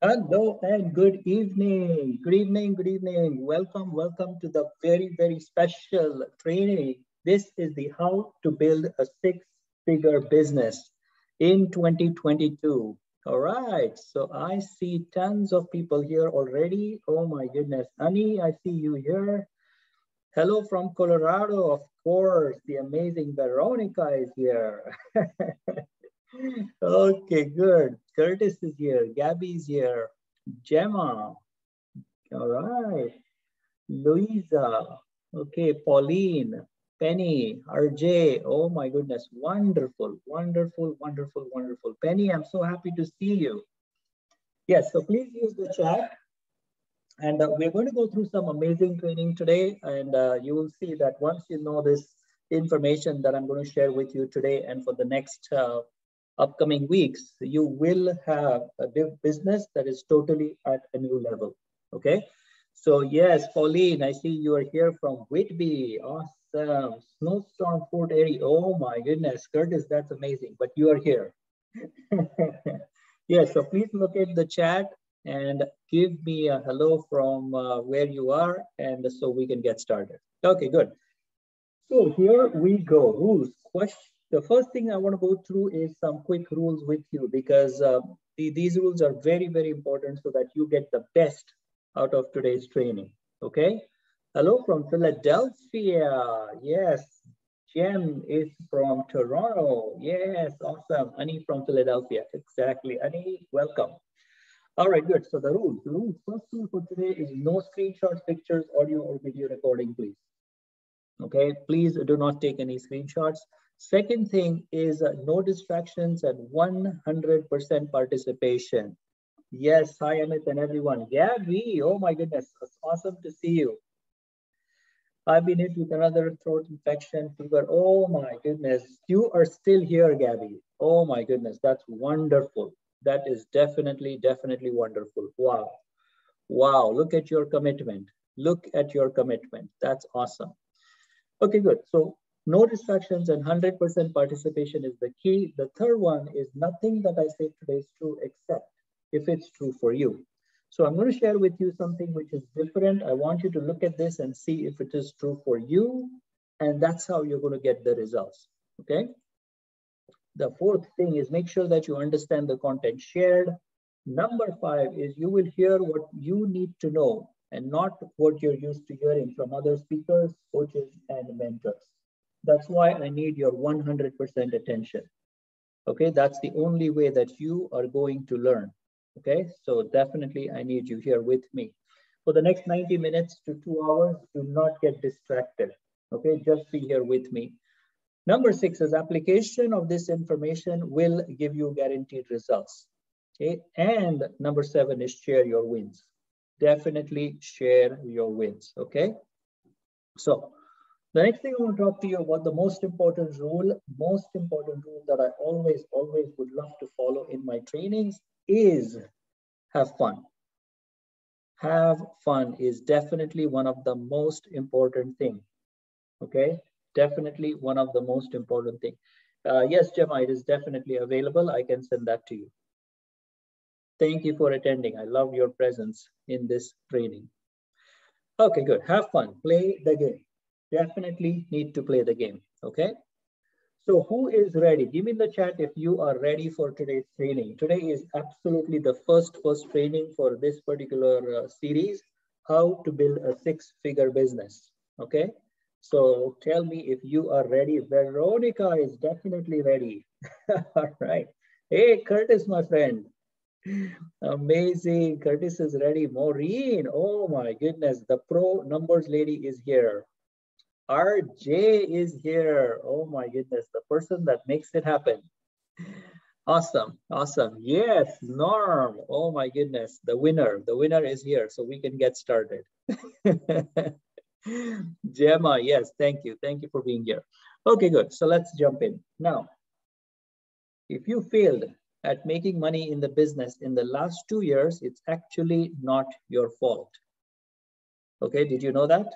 Hello and good evening. Good evening. Good evening. Welcome. Welcome to the very special training. This is the How to Build a Six-Figure Business in 2022. All right. So I see tons of people here already. Oh my goodness. Annie, I see you here. Hello from Colorado. Of course, the amazing Veronica is here. Okay, good. Curtis is here. Gabby's here. Gemma. All right. Louisa. Okay, Pauline. Penny. RJ. Oh my goodness. Wonderful, wonderful. Penny, I'm so happy to see you. Yes, so please use the chat. And we're going to go through some amazing training today. And you will see that once you know this information that I'm going to share with you today and for the next upcoming weeks, you will have a business that is totally at a new level. Okay. So yes, Pauline, I see you are here from Whitby. Awesome. Snowstorm Fort Erie. Oh my goodness, Curtis, that's amazing. But you are here. Yes, so please look at the chat and give me a hello from where you are, and so we can get started. Okay, good. So here we go. Rules. The first thing I want to go through is some quick rules with you because these rules are very important so that you get the best out of today's training. Okay. Hello from Philadelphia. Yes. Jem is from Toronto. Yes. Awesome. Annie from Philadelphia. Exactly. Annie, welcome. All right, good. So the rules. First rule for today is no screenshots, pictures, audio, or video recording, please. Okay, please do not take any screenshots. Second thing is no distractions and 100% participation. Yes, hi Amit and everyone. Gabby, oh my goodness, it's awesome to see you. I've been hit with another throat infection, fever. Oh my goodness, you are still here, Gabby. Oh my goodness, that's wonderful. That is definitely wonderful. Wow. Wow, look at your commitment. Look at your commitment. That's awesome. Okay, good. So no distractions and 100% participation is the key. The third one is nothing that I say today is true except if it's true for you. So I'm going to share with you something which is different. I want you to look at this and see if it is true for you. And that's how you're going to get the results. Okay. The fourth thing is make sure that you understand the content shared. Number 5 is you will hear what you need to know and not what you're used to hearing from other speakers, coaches, and mentors. That's why I need your 100% attention. Okay, that's the only way that you are going to learn. Okay, so definitely I need you here with me. For the next 90 minutes to 2 hours, do not get distracted. Okay, just be here with me. Number 6 is application of this information will give you guaranteed results. Okay, and number 7 is share your wins. Definitely share your wins. Okay, so the next thing I want to talk to you about the most important rule that I always would love to follow in my trainings is have fun. Have fun is definitely one of the most important things. Okay, definitely one of the most important things. Yes, Gemma, it is definitely available. I can send that to you. Thank you for attending. I love your presence in this training. Okay, good. Have fun. Play the game. Definitely need to play the game. Okay. So who is ready? Give me in the chat if you are ready for today's training. Today is absolutely the first training for this particular series, how to build a six-figure business. Okay. So tell me if you are ready. Veronica is definitely ready. All right. Hey, Curtis, my friend. Amazing. Curtis is ready. Maureen. Oh my goodness. The pro numbers lady is here. RJ is here. Oh my goodness. The person that makes it happen. Awesome. Awesome. Yes, Norm. Oh my goodness. The winner. The winner is here. So we can get started. Gemma, yes, thank you. Thank you for being here. Okay, good. So let's jump in. Now, if you failed at making money in the business in the last 2 years, it's actually not your fault. Okay, did you know that?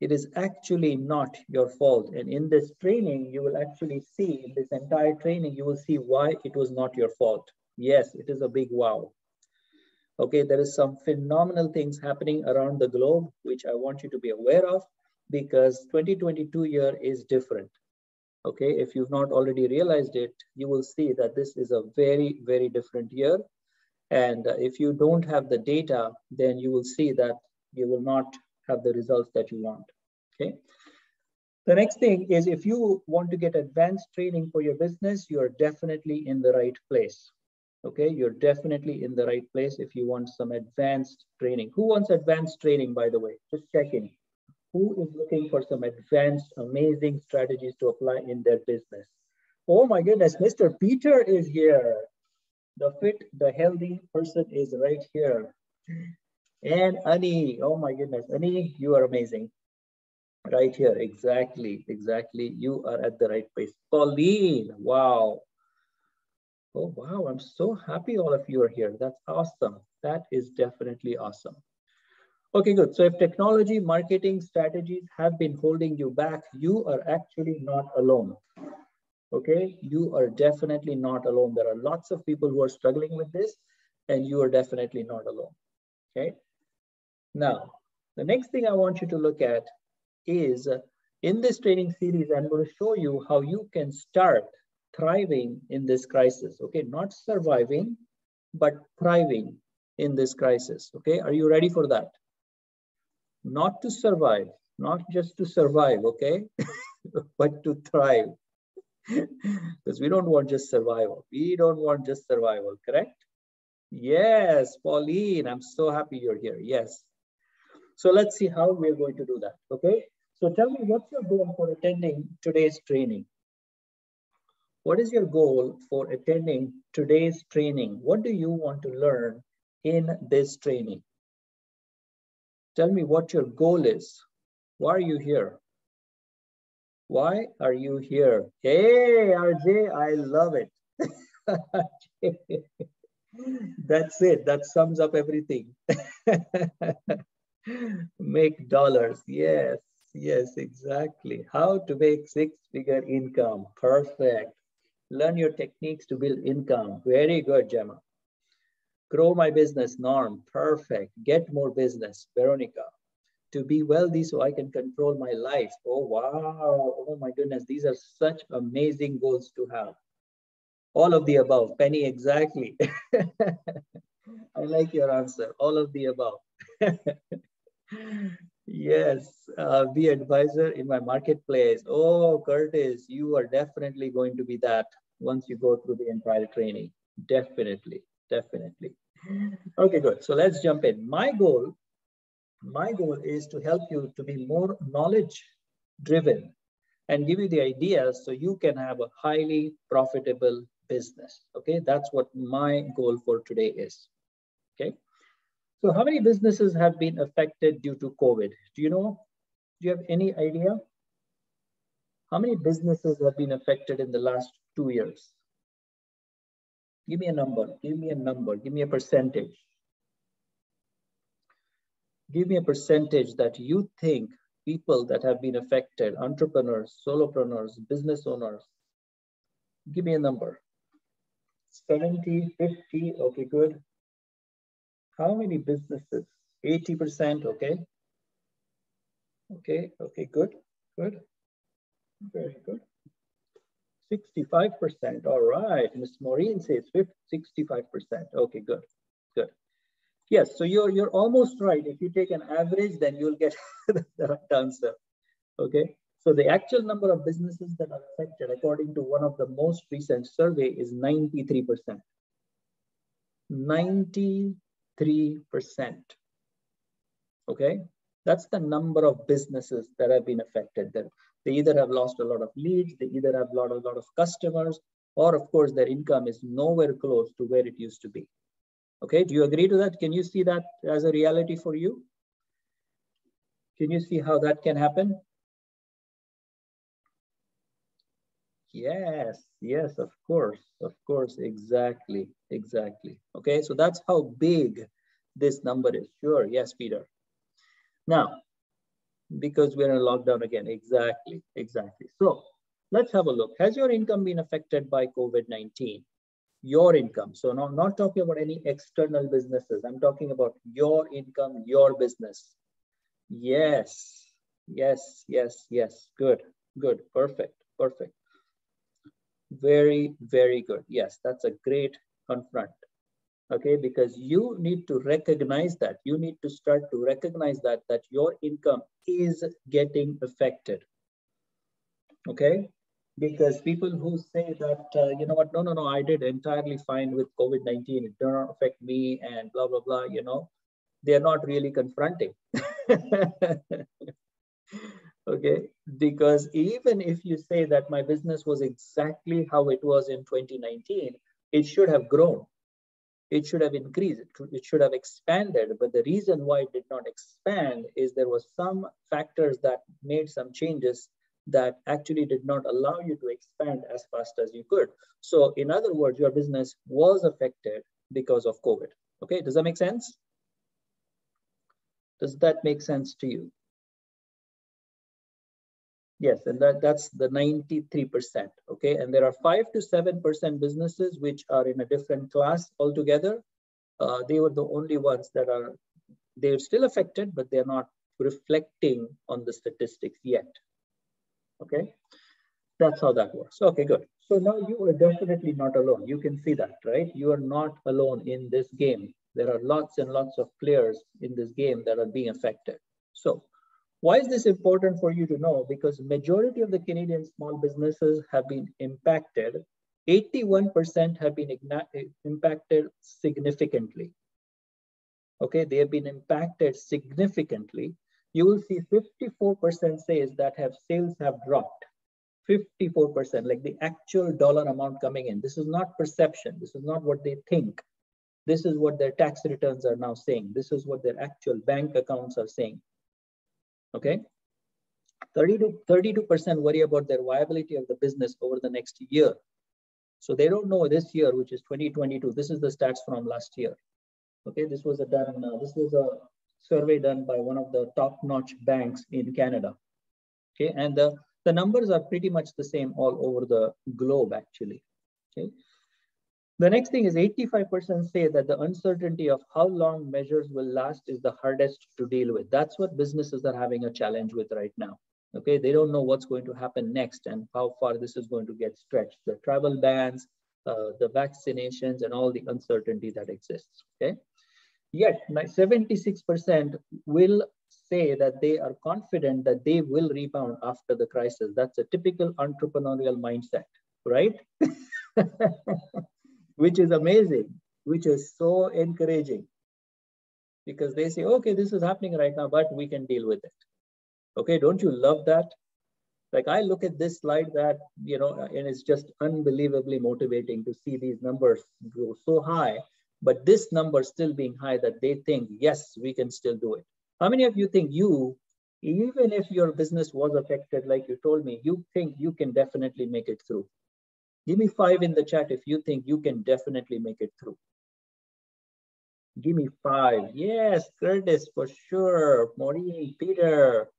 It is actually not your fault. And in this training, you will actually see, in this entire training, you will see why it was not your fault. Yes, it is a big wow. Okay, there is some phenomenal things happening around the globe, which I want you to be aware of, because 2022 year is different. Okay, if you've not already realized it, you will see that this is a very, very different year. And if you don't have the data, then you will see that you will not have the results that you want. Okay. The next thing is, if you want to get advanced training for your business, you are definitely in the right place. Okay, you're definitely in the right place if you want some advanced training. Who wants advanced training, by the way? Just checking. Who is looking for some advanced, amazing strategies to apply in their business? Oh my goodness, Mr. Peter is here. The fit, the healthy person is right here. And Ani, oh my goodness, Ani, you are amazing. Right here, exactly, exactly. You are at the right place. Pauline, wow. Oh, wow, I'm so happy all of you are here. That's awesome. That is definitely awesome. Okay, good. So if technology, marketing strategies have been holding you back, you are actually not alone. Okay, you are definitely not alone. There are lots of people who are struggling with this, and you are definitely not alone. Okay. Now, the next thing I want you to look at is in this training series, I'm going to show you how you can start thriving in this crisis. Okay, not surviving, but thriving in this crisis. Okay, are you ready for that? Not to survive, not just to survive, okay, but to thrive. Because we don't want just survival. We don't want just survival, correct? Yes, Pauline, I'm so happy you're here. Yes. So let's see how we're going to do that, okay? So tell me, what's your goal for attending today's training? What is your goal for attending today's training? What do you want to learn in this training? Tell me what your goal is. Why are you here? Why are you here? Hey, RJ, I love it. That's it. That sums up everything. Make dollars. Yes, yes, exactly. How to make six-figure income. Perfect. Learn your techniques to build income. Very good, Gemma. Grow my business, Norm. Perfect. Get more business, Veronica. To be wealthy so I can control my life. Oh, wow. Oh, my goodness. These are such amazing goals to have. All of the above. Penny, exactly. I like your answer. All of the above. Yes, be advisor in my marketplace. Oh, Curtis, you are definitely going to be that once you go through the entire training. Definitely, definitely. Okay, good. So let's jump in. My goal is to help you to be more knowledge driven and give you the ideas so you can have a highly profitable business. Okay, that's what my goal for today is. Okay. So how many businesses have been affected due to COVID? Do you know? Do you have any idea? How many businesses have been affected in the last 2 years? Give me a number. Give me a number. Give me a percentage. Give me a percentage that you think people that have been affected, entrepreneurs, solopreneurs, business owners. Give me a number. 70, 50, okay, good. How many businesses? 80%, okay. Okay, good, good. Very good. 65%, all right. Ms. Maureen says 65%. Okay, good, good. Yes, so you're almost right. If you take an average, then you'll get the right answer. Okay, so the actual number of businesses that are affected, according to one of the most recent survey, is 93%. 93%. Okay, that's the number of businesses that have been affected. They either have lost a lot of leads, they either have lost a lot of customers, or of course their income is nowhere close to where it used to be. Okay, do you agree to that? Can you see that as a reality for you? Can you see how that can happen? Yes, yes, of course, exactly. Okay, so that's how big this number is. Sure, yes, Peter. Now, because we're in a lockdown again, exactly. So let's have a look. Has your income been affected by COVID-19? Your income. So now I'm not talking about any external businesses. I'm talking about your income, your business. Yes, yes, yes, yes. Good, good, perfect, perfect. Very, very good. Yes, that's a great confront. Okay, because you need to recognize that. You need to start to recognize that your income is getting affected. Okay, because people who say that, you know what, no, I did entirely fine with COVID-19, it did not affect me and blah, blah, blah, you know, they're not really confronting. Okay, because even if you say that my business was exactly how it was in 2019, it should have grown. It should have increased, it should have expanded. But the reason why it did not expand is there was some factors that made some changes that actually did not allow you to expand as fast as you could. So in other words, your business was affected because of COVID. Okay, does that make sense? Does that make sense to you? Yes, and that's the 93%. Okay, and there are 5 to 7% businesses which are in a different class altogether. They were the only ones that are, they're still affected, but they're not reflecting on the statistics yet. Okay, that's how that works. Okay, good. So now you are definitely not alone. You can see that, right? You are not alone in this game. There are lots and lots of players in this game that are being affected. So why is this important for you to know? Because majority of the Canadian small businesses have been impacted. 81% have been impacted significantly. Okay, they have been impacted significantly. You will see 54% says that sales have dropped. 54%, like the actual dollar amount coming in. This is not perception. This is not what they think. This is what their tax returns are now saying. This is what their actual bank accounts are saying. Okay, 32% worry about their viability of the business over the next year. So they don't know this year, which is 2022. This is the stats from last year. Okay, this was a survey done by one of the top-notch banks in Canada. Okay, and the numbers are pretty much the same all over the globe, actually. Okay. The next thing is 85% say that the uncertainty of how long measures will last is the hardest to deal with. That's what businesses are having a challenge with right now. Okay, they don't know what's going to happen next and how far this is going to get stretched. The travel bans, the vaccinations, and all the uncertainty that exists. Okay, yet 76% will say that they are confident that they will rebound after the crisis. That's a typical entrepreneurial mindset, right? Which is amazing, which is so encouraging, because they say, okay, this is happening right now, but we can deal with it. Okay, don't you love that? Like, I look at this slide that, you know, and it's just unbelievably motivating to see these numbers go so high, but this number still being high that they think, yes, we can still do it. How many of you think even if your business was affected, like you told me, you think you can definitely make it through? Give me 5 in the chat if you think you can definitely make it through. Give me 5. Yes, Curtis, for sure. Maureen, Peter.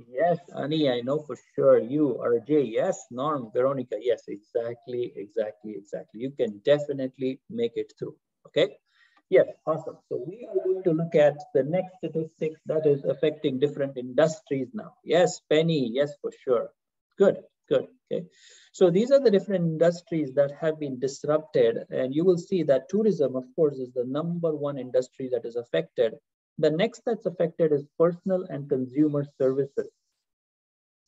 Yes, Ani, I know for sure. You, RJ, yes. Norm, Veronica, yes, exactly. You can definitely make it through. Okay. Yes, awesome. So we are going to look at the next statistics that is affecting different industries now. Yes, Penny, yes, for sure. Good. Okay. So these are the different industries that have been disrupted, and you will see that tourism, of course, is the #1 industry that is affected. The next that's affected is personal and consumer services.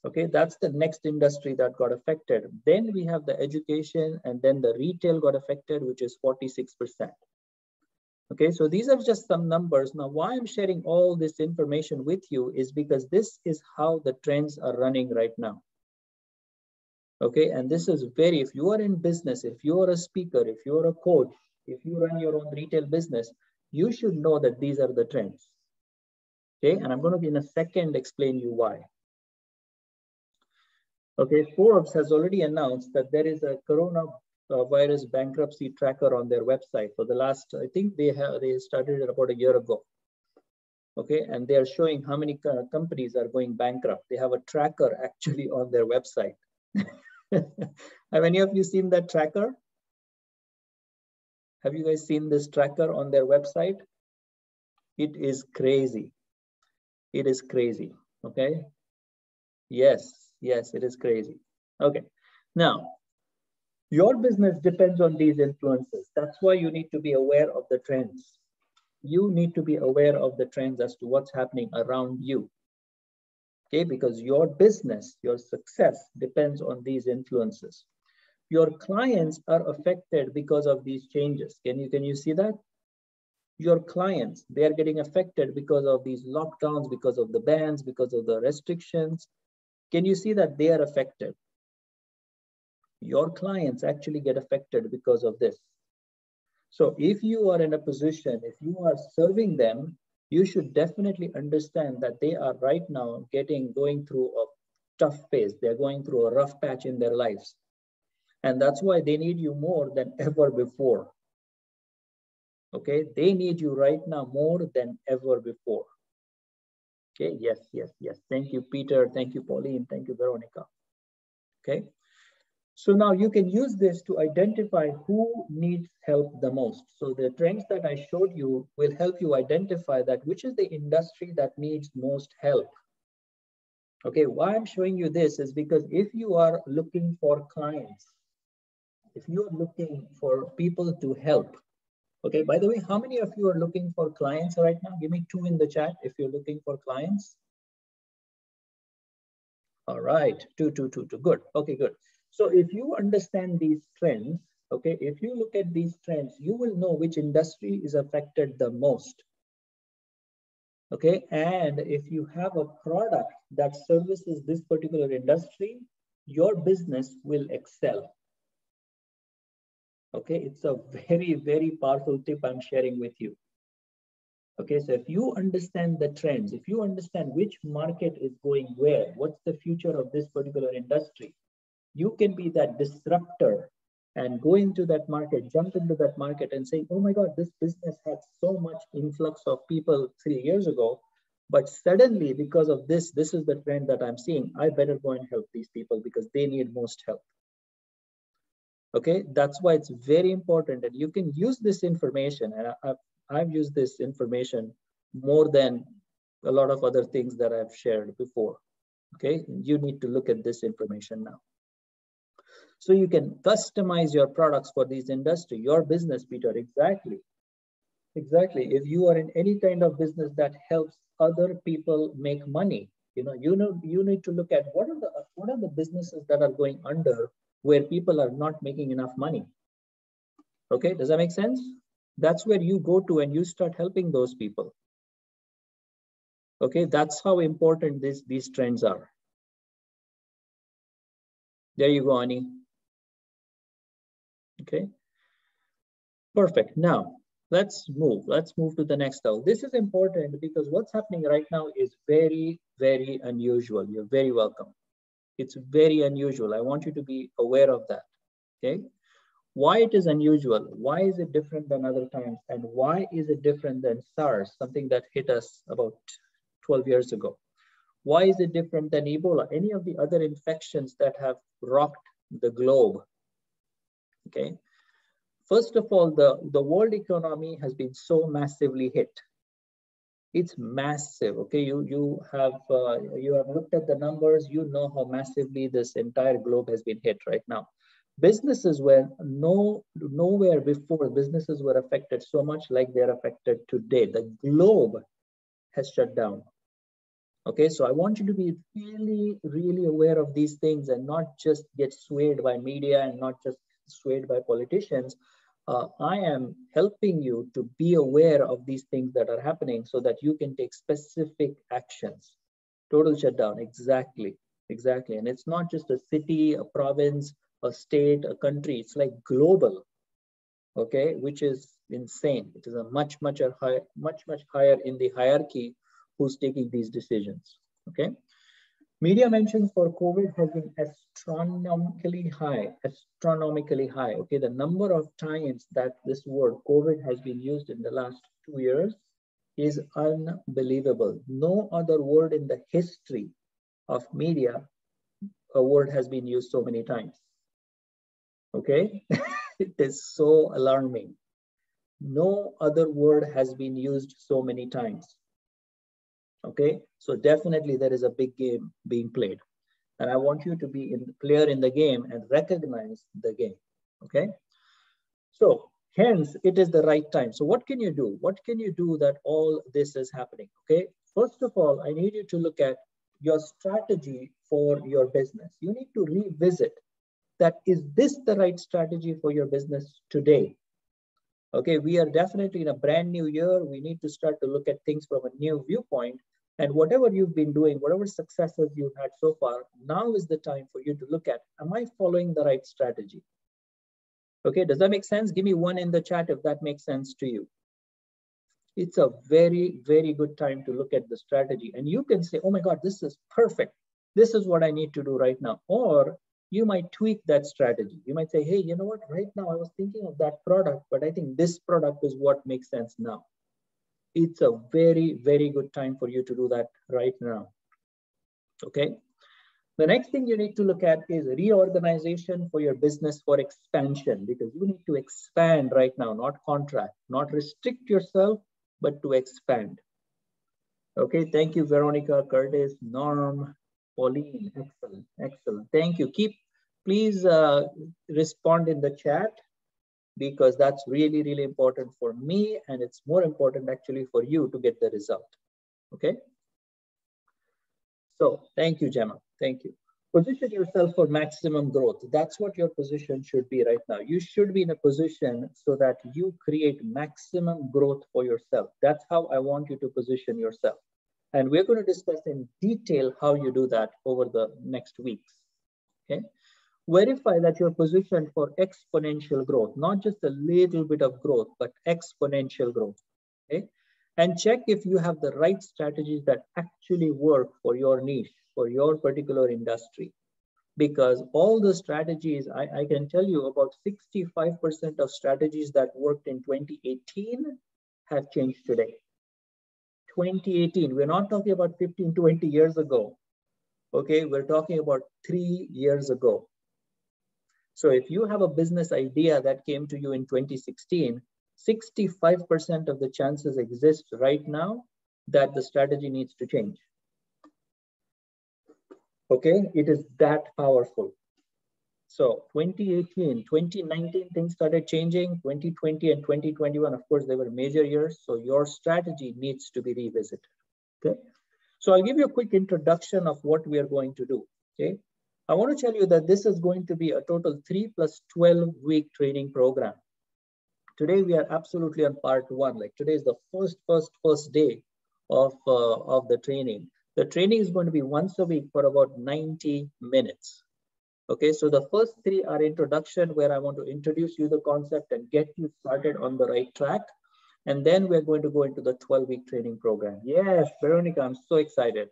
Okay, that's the next industry that got affected. Then we have the education, and then the retail got affected, which is 46%. Okay, so these are just some numbers. Now, why I'm sharing all this information with you is because this is how the trends are running right now. Okay, and this is if you are in business, if you are a speaker, if you are a coach, if you run your own retail business, you should know that these are the trends. Okay, and I'm going to in a second explain you why. Okay, Forbes has already announced that there is a coronavirus bankruptcy tracker on their website for the last, I think they started it about a year ago. Okay, and they are showing how many companies are going bankrupt. They have a tracker actually on their website. Have any of you seen that tracker? Have you guys seen this tracker on their website? It is crazy. It is crazy, okay? Yes, it is crazy. Okay, now, your business depends on these influences. That's why you need to be aware of the trends. You need to be aware of the trends as to what's happening around you, okay? Because your business, your success depends on these influences. Your clients are affected because of these changes. Can you see that? Your clients, they are getting affected because of these lockdowns, because of the bans, because of the restrictions. Can you see that they are affected? Your clients actually get affected because of this. So if you are in a position, if you are serving them, you should definitely understand that they are right now going through a tough phase. They're going through a rough patch in their lives. And that's why they need you more than ever before. Okay, they need you right now more than ever before. Okay, yes. Thank you, Peter. Thank you, Pauline. Thank you, Veronica. Okay, so now you can use this to identify who needs help the most. So the trends that I showed you will help you identify that which is the industry that needs most help. Okay, why I'm showing you this is because if you are looking for clients, if you're looking for people to help, okay, by the way, how many of you are looking for clients right now? Give me 2 in the chat if you're looking for clients. All right, two. Good. Okay, good. So if you understand these trends, okay, if you look at these trends, you will know which industry is affected the most. Okay, and if you have a product that services this particular industry, your business will excel. Okay, it's a very, very powerful tip I'm sharing with you. Okay, so if you understand the trends, if you understand which market is going where, what's the future of this particular industry, you can be that disruptor and go into that market, jump into that market and say, oh my God, this business had so much influx of people 3 years ago, but suddenly because of this is the trend that I'm seeing, I better go and help these people because they need most help. Okay, that's why it's very important, and you can use this information, and I've used this information more than a lot of other things that I've shared before. Okay, you need to look at this information now. So you can customize your products for this industry, your business, Peter, exactly. If you are in any kind of business that helps other people make money, you need to look at what are the businesses that are going under where people are not making enough money. Okay, does that make sense? That's where you go to and you start helping those people. Okay, that's how important these trends are. There you go, Ani. Okay, perfect. Now let's move to the next level. This is important because what's happening right now is very, very unusual. You're very welcome. It's very unusual. I want you to be aware of that. Okay, why it is unusual, why is it different than other times, and why is it different than SARS, something that hit us about 12 years ago? Why is it different than Ebola, any of the other infections that have rocked the globe? Okay, first of all, the world economy has been so massively hit. It's massive. Okay, you have looked at the numbers. You know how massively this entire globe has been hit right now. Businesses were nowhere before businesses were affected so much like they're affected today. The globe has shut down. Okay, so I want you to be really, really aware of these things and not just get swayed by media and not just swayed by politicians. I am helping you to be aware of these things that are happening so that you can take specific actions. Total shutdown, exactly. And it's not just a city, a province, a state, a country. It's like global, okay, which is insane. It is a much higher in the hierarchy who's taking these decisions, okay? Media mentions for COVID has been astronomically high, okay? The number of times that this word COVID has been used in the last 2 years is unbelievable. No other word in the history of media, a word has been used so many times, okay? It is so alarming. No other word has been used so many times. Okay, so definitely there is a big game being played. And I want you to be clear in the game and recognize the game. Okay, so hence it is the right time. So what can you do? What can you do that all this is happening? Okay, first of all, I need you to look at your strategy for your business. You need to revisit that. Is this the right strategy for your business today? Okay, we are definitely in a brand new year. We need to start to look at things from a new viewpoint. And whatever you've been doing, whatever successes you've had so far, now is the time for you to look at, am I following the right strategy? Okay, does that make sense? Give me one in the chat if that makes sense to you. It's a very, very good time to look at the strategy. And you can say, oh my God, this is perfect. This is what I need to do right now. Or you might tweak that strategy. You might say, hey, you know what? Right now I was thinking of that product, but I think this product is what makes sense now. It's a very, very good time for you to do that right now. Okay. The next thing you need to look at is reorganization for your business for expansion, because you need to expand right now, not contract, not restrict yourself, but to expand. Okay, thank you, Veronica, Curtis, Norm, Pauline. Excellent, excellent. Thank you. Please respond in the chat, because that's really, really important for me, and it's more important actually for you to get the result. Okay. So thank you, Gemma. Thank you. Position yourself for maximum growth. That's what your position should be right now. You should be in a position so that you create maximum growth for yourself. That's how I want you to position yourself. And we're going to discuss in detail how you do that over the next weeks. Okay. Verify that you're positioned for exponential growth, not just a little bit of growth, but exponential growth. Okay. And check if you have the right strategies that actually work for your niche, for your particular industry. Because all the strategies, I can tell you about 65% of strategies that worked in 2018 have changed today. 2018, we're not talking about 15, 20 years ago. Okay, we're talking about 3 years ago. So if you have a business idea that came to you in 2016, 65% of the chances exist right now that the strategy needs to change. Okay, it is that powerful. So 2018, 2019, things started changing. 2020 and 2021, of course, they were major years. So your strategy needs to be revisited. Okay, so I'll give you a quick introduction of what we are going to do. Okay, I want to tell you that this is going to be a total 3 + 12-week training program. Today we are absolutely on part 1. Like today is the first day of the training. The training is going to be once a week for about 90 minutes. Okay, so the first 3 are introduction, where I want to introduce you the concept and get you started on the right track. And then we're going to go into the 12-week training program. Yes, Veronica, I'm so excited.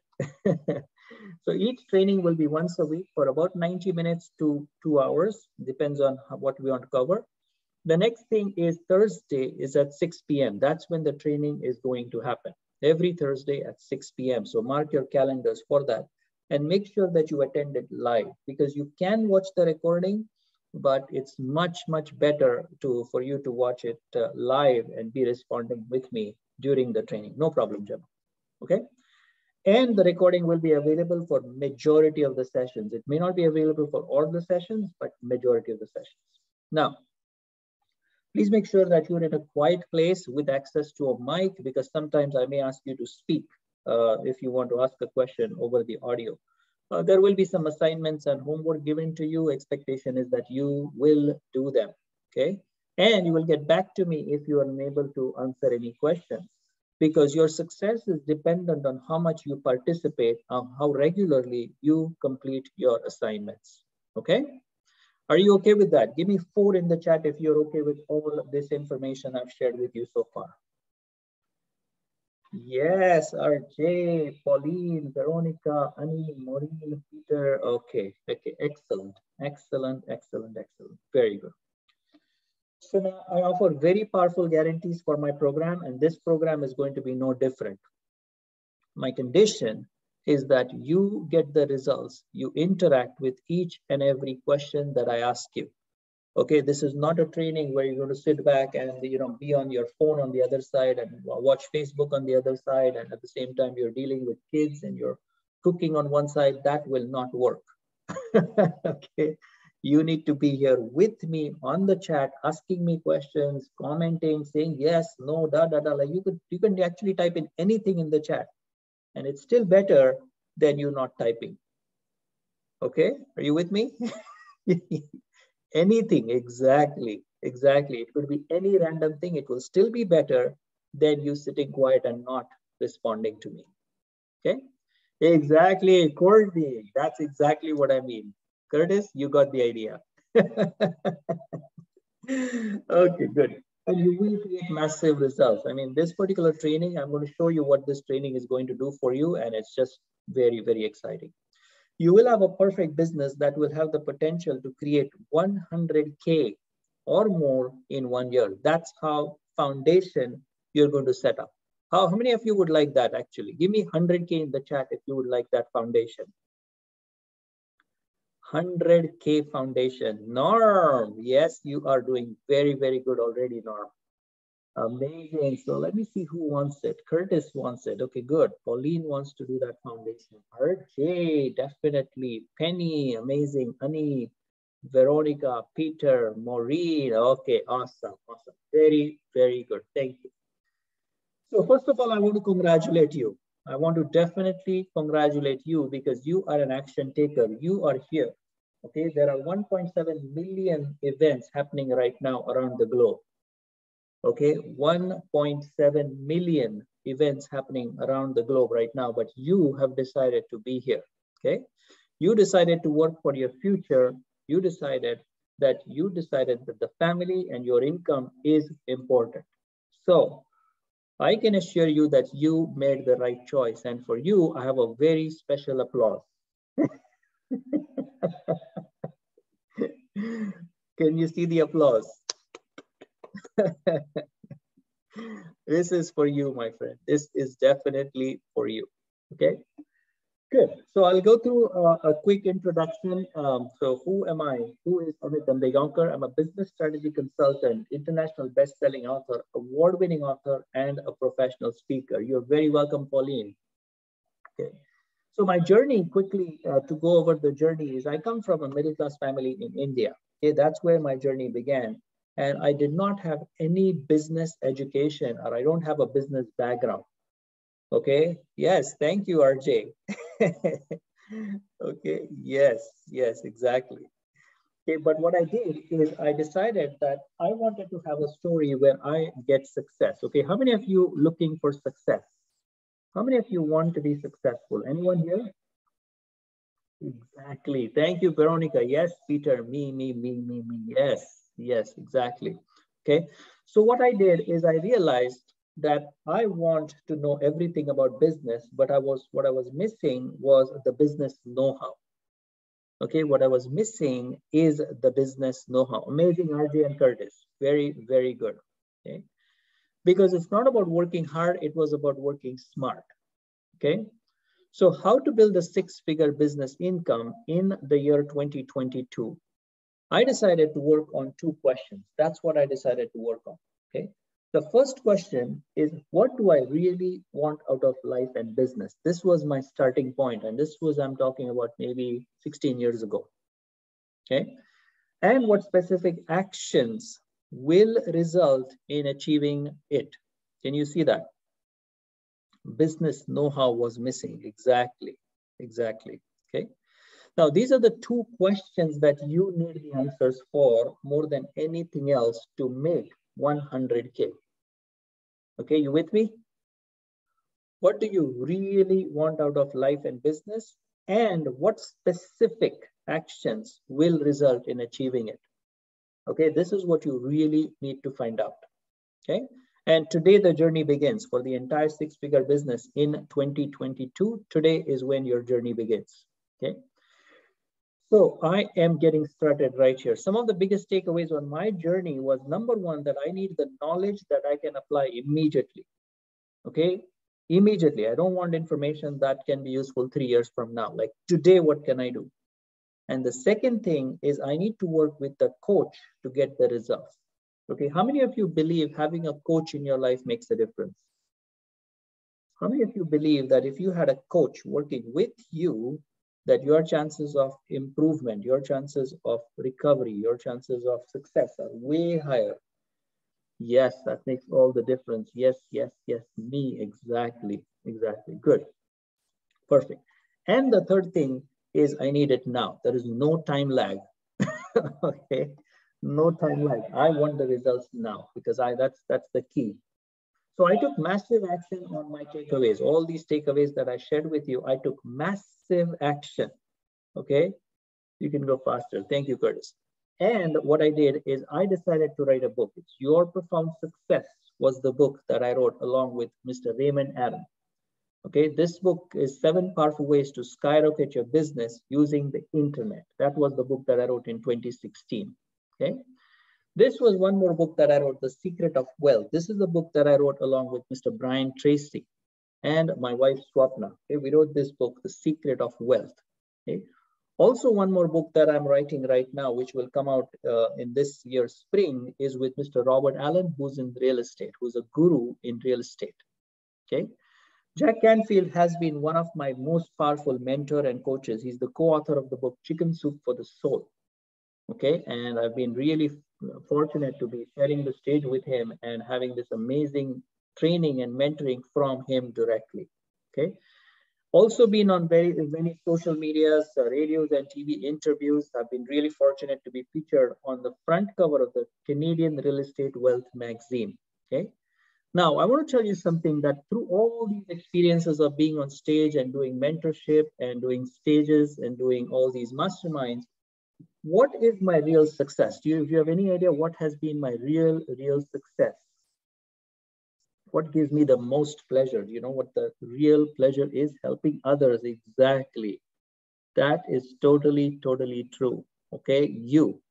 So each training will be once a week for about 90 minutes to 2 hours, depends on what we want to cover. The next thing is Thursday is at 6 p.m. That's when the training is going to happen. Every Thursday at 6 p.m. So mark your calendars for that and make sure that you attend it live, because you can watch the recording, but it's much, much better for you to watch it live and be responding with me during the training. No problem, Gemma. Okay. And the recording will be available for majority of the sessions. It may not be available for all the sessions, but majority of the sessions. Now, please make sure that you're in a quiet place with access to a mic, because sometimes I may ask you to speak if you want to ask a question over the audio. There will be some assignments and homework given to you. Expectation is that you will do them, okay? And you will get back to me if you are unable to answer any questions, because your success is dependent on how much you participate, on how regularly you complete your assignments, okay? Are you okay with that? Give me 4 in the chat if you're okay with all of this information I've shared with you so far. Yes, RJ, Pauline, Veronica, Annie, Maureen, Peter. Okay, okay, excellent, excellent, excellent, excellent. Very good. So now I offer very powerful guarantees for my program, and this program is going to be no different. My condition is that you get the results, you interact with each and every question that I ask you. Okay, this is not a training where you're going to sit back and be on your phone on the other side and watch Facebook on the other side, and at the same time you're dealing with kids and you're cooking on one side. That will not work. Okay, you need to be here with me on the chat, asking me questions, commenting, saying yes, no, da da da. Like you can actually type in anything in the chat, and it's still better than you not typing. Okay, are you with me? Anything, exactly. It could be any random thing. It will still be better than you sitting quiet and not responding to me. Okay, exactly, Courtney. That's exactly what I mean. Curtis, you got the idea. Okay, good. And you will create massive results. I mean, this particular training, I'm going to show you what this training is going to do for you, and it's just very, very exciting. You will have a perfect business that will have the potential to create 100K or more in 1 year. That's how foundation you're going to set up. How many of you would like that actually? Give me 100K in the chat if you would like that foundation. 100K foundation. Norm, yes, you are doing very, very good already, Norm. Amazing. So let me see who wants it. Curtis wants it. Okay, good. Pauline wants to do that foundation. RJ, definitely. Penny, amazing. Honey, Veronica, Peter, Maureen. Okay, awesome. Very, very good. Thank you. So first of all, I want to congratulate you. I want to definitely congratulate you because you are an action taker. You are here. Okay, there are 1.7 million events happening right now around the globe. Okay, 1.7 million events happening around the globe right now, but you have decided to be here. Okay, you decided to work for your future. You decided that the family and your income is important. So I can assure you that you made the right choice, and for you I have a very special applause. Can you see the applause? This is for you, my friend. This is definitely for you. Okay, good. So I'll go through a quick introduction. So who am I? Who is Amit Ambegaonkar? I'm a business strategy consultant, international best-selling author, award-winning author, and a professional speaker. You're very welcome, Pauline. Okay. So my journey, quickly to go over the journey, is I come from a middle-class family in India. Okay, that's where my journey began. And I did not have any business education, or I don't have a business background. Okay, yes, thank you, RJ. Okay, yes, exactly. Okay, but what I did is I decided that I wanted to have a story where I get success. Okay, how many of you looking for success? How many of you want to be successful? Anyone here? Exactly. Thank you, Veronica. Yes, Peter, me. Yes, exactly. Okay. So what I did is I realized that I want to know everything about business, but what I was missing was the business know-how. Okay, what I was missing is the business know-how. Amazing, RJ and Curtis. Very, very good. Okay. Because it's not about working hard, it was about working smart. Okay. So how to build a six-figure business income in the year 2022? I decided to work on two questions. That's what I decided to work on, okay? The first question is, what do I really want out of life and business? This was my starting point, and this was, I'm talking about maybe 16 years ago, okay? And what specific actions will result in achieving it? Can you see that? Business know-how was missing. Exactly. Okay. Now, these are the two questions that you need the answers for more than anything else to make 100K. Okay, you with me? What do you really want out of life and business? And what specific actions will result in achieving it? Okay, this is what you really need to find out. Okay. And today the journey begins for the entire six-figure business in 2022. Today is when your journey begins. Okay. So I am getting started right here. Some of the biggest takeaways on my journey was, number one, that I need the knowledge that I can apply immediately. Okay. Immediately. I don't want information that can be useful 3 years from now. Like today, what can I do? And the second thing is I need to work with the coach to get the results. Okay, how many of you believe having a coach in your life makes a difference? How many of you believe that if you had a coach working with you, that your chances of improvement, your chances of recovery, your chances of success are way higher? Yes, that makes all the difference. Yes, yes, yes, me, exactly, exactly. Good, perfect. And the third thing is I need it now. There is no time lag. Okay, no time lag. I want the results now because that's the key. So I took massive action on my takeaways. All these takeaways that I shared with you, I took massive action. Okay, you can go faster. Thank you, Curtis. And what I did is I decided to write a book. It's Your Profound Success was the book that I wrote along with Mr. Raymond Adam. Okay, this book is 7 Powerful Ways to Skyrocket Your Business Using the Internet. That was the book that I wrote in 2016. Okay, this was one more book that I wrote, The Secret of Wealth. This is the book that I wrote along with Mr. Brian Tracy and my wife Swapna. Okay, we wrote this book, The Secret of Wealth. Okay. Also, one more book that I'm writing right now, which will come out in this year's spring, is with Mr. Robert Allen, who's in real estate, who's a guru in real estate. Okay. Jack Canfield has been one of my most powerful mentor and coaches. He's the co-author of the book Chicken Soup for the Soul. Okay, and I've been really fortunate to be sharing the stage with him and having this amazing training and mentoring from him directly. Okay, also been on many social medias, radios and TV interviews. I've been really fortunate to be featured on the front cover of the Canadian Real Estate Wealth magazine. Okay, now I want to tell you something, that through all these experiences of being on stage and doing mentorship and doing stages and doing all these masterminds, what is my real success? Do you have any idea what has been my real success? What gives me the most pleasure? Do you know what the real pleasure is? Helping others. Exactly. That is totally true. Okay, you.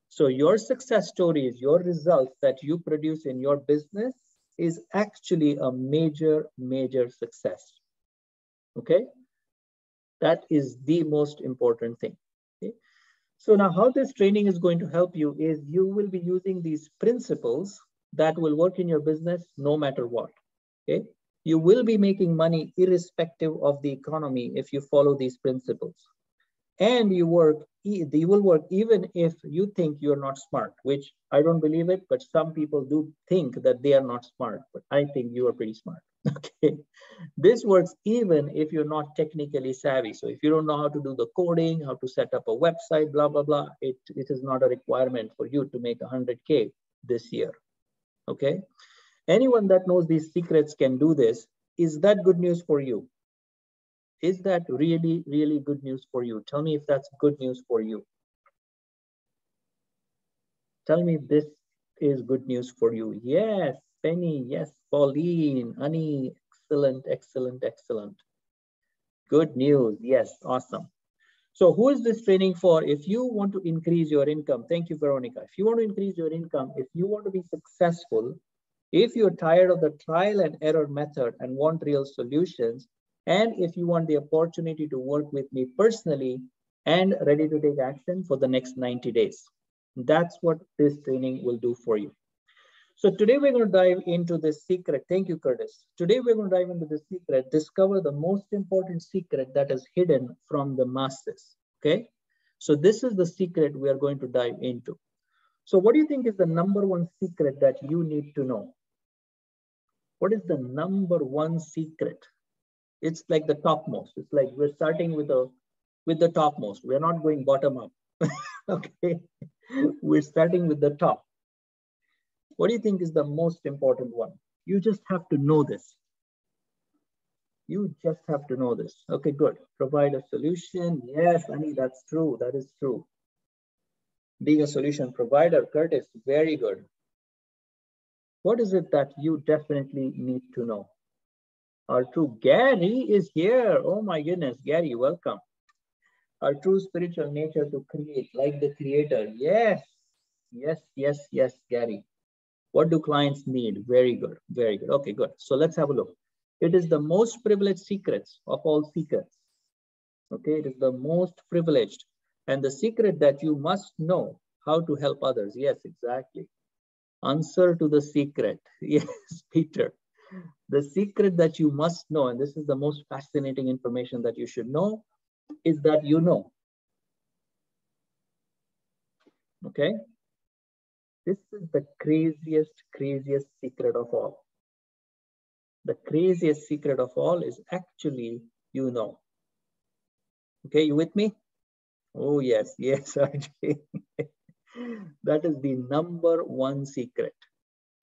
So your success stories, your results that you produce in your business is actually a major success. Okay, that is the most important thing. Okay? So now how this training is going to help you is you will be using these principles that will work in your business no matter what. Okay, you will be making money irrespective of the economy if you follow these principles. And you will work even if you think you're not smart, which I don't believe it, but some people do think that they are not smart, but I think you are pretty smart. Okay, this works even if you're not technically savvy. So if you don't know how to do the coding, how to set up a website, blah blah blah, it is not a requirement for you to make 100K this year. Okay, anyone that knows these secrets can do this. Is that good news for you? Is that really good news for you? Tell me if that's good news for you. Tell me if this is good news for you. Yes, Penny. Yes, Pauline, Annie. Excellent. Good news. Yes, awesome. So who is this training for? If you want to increase your income, thank you, Veronica. If you want to increase your income, if you want to be successful, if you're tired of the trial and error method and want real solutions, and if you want the opportunity to work with me personally and ready to take action for the next 90 days, that's what this training will do for you. So today we're going to dive into the secret. Thank you, Curtis. Today we're going to dive into the secret, discover the most important secret that is hidden from the masses. Okay, so this is the secret we are going to dive into. So what do you think is the number one secret that you need to know? What is the number one secret? It's like the topmost. It's like we're starting with the topmost. We're not going bottom up. Okay, we're starting with the top. What do you think is the most important one? You just have to know this. You just have to know this. Okay, good. Provide a solution. Yes, Annie, that's true. That is true. Being a solution provider, Curtis, very good. What is it that you definitely need to know? Our true Gary is here. Oh my goodness, Gary, welcome. Our true spiritual nature to create, like the creator. Yes, Gary. What do clients need? Very good. Okay, good. So let's have a look. It is the most privileged secrets of all secrets. Okay, it is the most privileged. And the secret that you must know how to help others. Yes, exactly. Answer to the secret. Yes, Peter. The secret that you must know, and this is the most fascinating information that you should know, is that you know. Okay? This is the craziest secret of all. The craziest secret of all is actually you know. Okay, you with me? Oh, yes, yes, RJ. That is the #1 secret.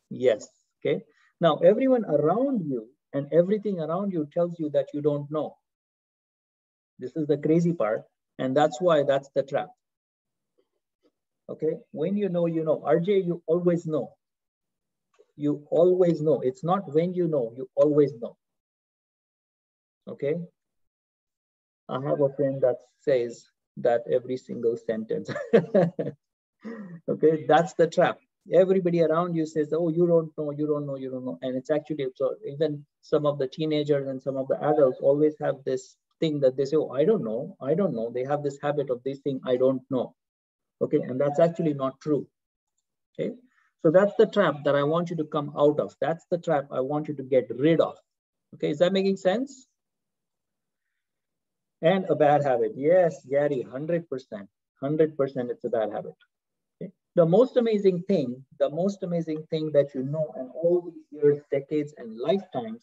Yes, okay. Now, everyone around you and everything around you tells you that you don't know. This is the crazy part, and that's why that's the trap. Okay, when you know, you know. RJ, you always know. You always know. It's not when you know, you always know. Okay, I have a friend that says that every single sentence. Okay, that's the trap. Everybody around you says, oh, you don't know, you don't know, you don't know. And it's actually absurd. Even some of the teenagers and some of the adults always have this thing that they say, oh, I don't know, I don't know. They have this habit of this thing, I don't know. Okay, and that's actually not true. Okay, so that's the trap that I want you to come out of. That's the trap I want you to get rid of. Okay, is that making sense? And a bad habit. Yes, Gary, 100%. 100% it's a bad habit. Okay? The most amazing thing that you know in all these years, decades, and lifetimes,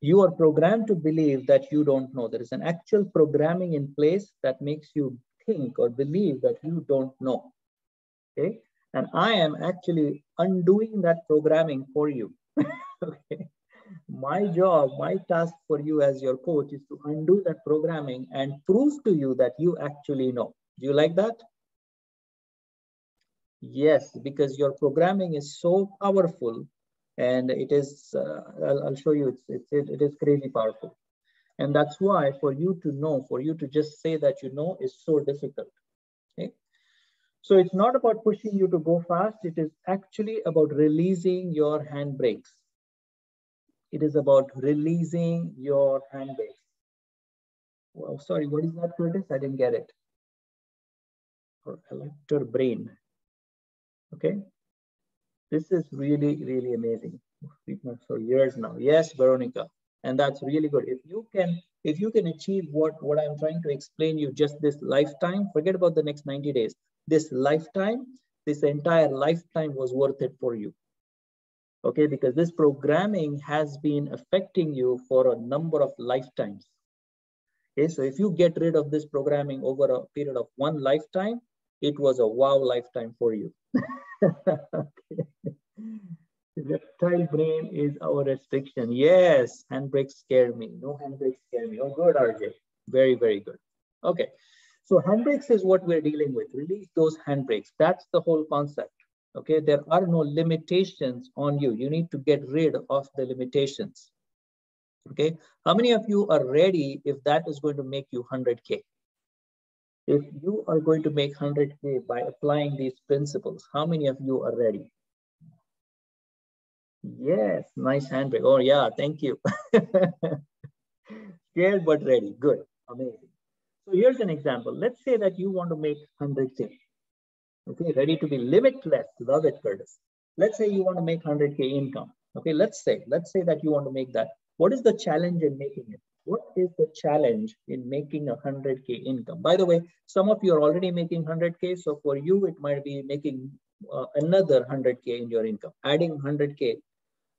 you are programmed to believe that you don't know. There is an actual programming in place that makes you think or believe that you don't know. Okay? And I am actually undoing that programming for you. Okay? My job, my task for you as your coach is to undo that programming and prove to you that you actually know. Do you like that? Yes, because your programming is so powerful, and it is, I'll show you, it is crazy powerful. And that's why for you to know, for you to just say that you know is so difficult. Okay? So it's not about pushing you to go fast. It is actually about releasing your handbrakes. It is about releasing your handbrakes. Well, sorry, what is that, Curtis? I didn't get it. Or elector brain. Okay. This is really, really amazing. For years now. Yes, Veronica. And that's really good. If you can achieve what I'm trying to explain you just this lifetime, forget about the next 90 days. This lifetime, this entire lifetime was worth it for you. Okay, because this programming has been affecting you for a number of lifetimes. Okay, so if you get rid of this programming over a period of one lifetime, it was a wow lifetime for you. Okay. Reptile brain is our restriction. Yes, handbrakes scare me. No handbrakes scare me. Oh, good, RJ. Very, very good. Okay, so handbrakes is what we're dealing with. Release those handbrakes. That's the whole concept. Okay, there are no limitations on you. You need to get rid of the limitations. Okay, how many of you are ready if that is going to make you 100K? If you are going to make 100K by applying these principles, how many of you are ready? Yes, nice handbrake. Oh yeah, thank you. Scared but ready. Good, amazing. So here's an example. Let's say that you want to make 100K. Okay, ready to be limitless. Love it, Curtis. Let's say you want to make 100K income. Okay, let's say that you want to make that. What is the challenge in making it? What is the challenge in making 100K income? By the way, some of you are already making 100K. So for you, it might be making another 100K in your income, adding 100K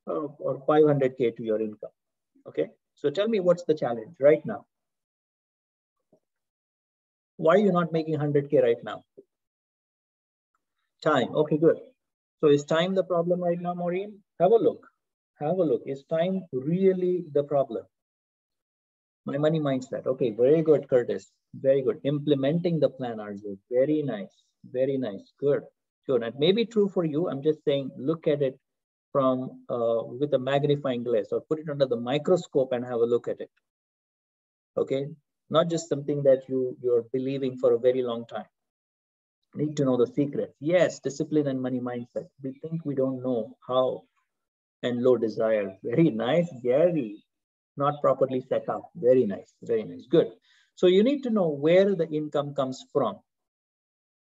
or 500K to your income. Okay, so tell me what's the challenge right now? Why are you not making 100K right now? Time. Okay, good. So is time the problem right now, Maureen? Have a look. Have a look. Is time really the problem? My money mindset. Okay, very good, Curtis. Very good. Implementing the plan, RJ. Very nice. Very nice. Good. Good. It may be true for you. I'm just saying, look at it from with a magnifying glass, or put it under the microscope and have a look at it. Okay, not just something that you're believing for a very long time. Need to know the secrets. Yes, discipline and money mindset. We think we don't know how, and low desire. Very nice, Gary. Not properly set up. Very nice. Very nice. Good. So you need to know where the income comes from.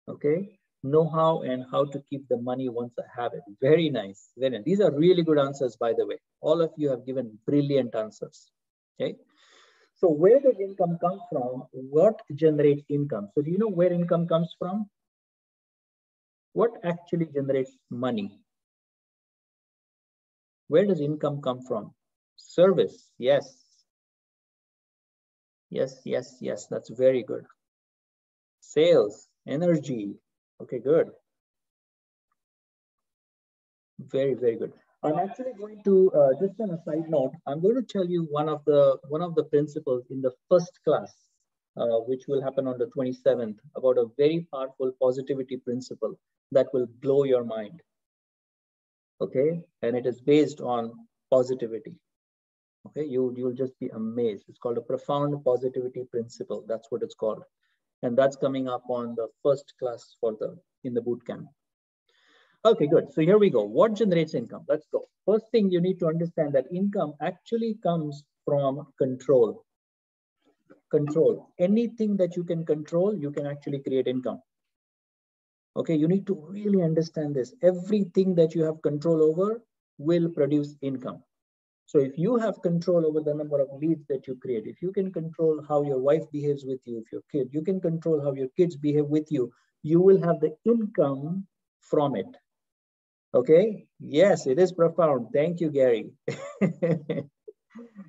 Okay, know how and how to keep the money once I have it. Very nice. Very nice. These are really good answers, by the way. All of you have given brilliant answers. Okay. So where does income come from? What generates income? So do you know where income comes from? What actually generates money? Where does income come from? Service. Yes. Yes, yes, yes. That's very good. Sales, energy. Okay, good. Very, very good. I'm actually going to, just on a side note, I'm going to tell you one of the principles in the first class, which will happen on the 27th, about a very powerful positivity principle that will blow your mind. Okay, and it is based on positivity. Okay, you'll just be amazed. It's called a profound positivity principle. That's what it's called, and that's coming up on the first class in the boot camp. Okay, good. So here we go. What generates income? Let's go. First thing you need to understand that income actually comes from control. Control. Anything that you can control, you can actually create income. Okay, you need to really understand this. Everything that you have control over will produce income. So if you have control over the number of leads that you create, if you can control how your wife behaves with you, if your kid, you can control how your kids behave with you, you will have the income from it. Okay, yes, it is profound. Thank you, Gary.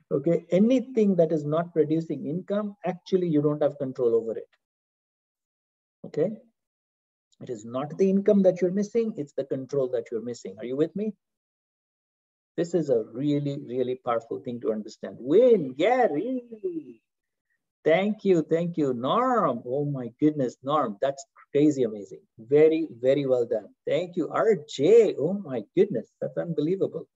Okay, anything that is not producing income, actually you don't have control over it. Okay, it is not the income that you're missing, it's the control that you're missing. Are you with me? This is a really, really powerful thing to understand. Win, Gary. Thank you, Norm. Oh my goodness, Norm, that's crazy amazing. Very, very well done. Thank you, RJ. Oh my goodness, that's unbelievable.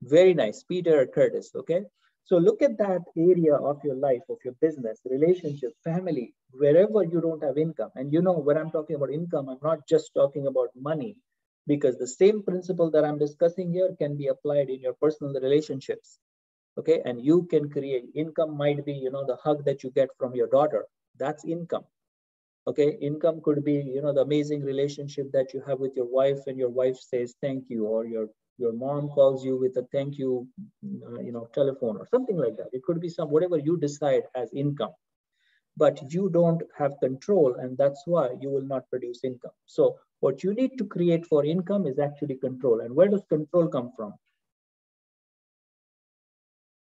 Very nice, Peter Curtis, okay? So look at that area of your life, of your business, relationship, family, wherever you don't have income. And you know, when I'm talking about income, I'm not just talking about money, because the same principle that I'm discussing here can be applied in your personal relationships. Okay, and you can create income. Might be, you know, the hug that you get from your daughter. That's income. Okay, income could be, you know, the amazing relationship that you have with your wife, and your wife says thank you, or your mom calls you with a thank you, you know, telephone or something like that. It could be some whatever you decide as income, but you don't have control, and that's why you will not produce income. So what you need to create for income is actually control. And where does control come from?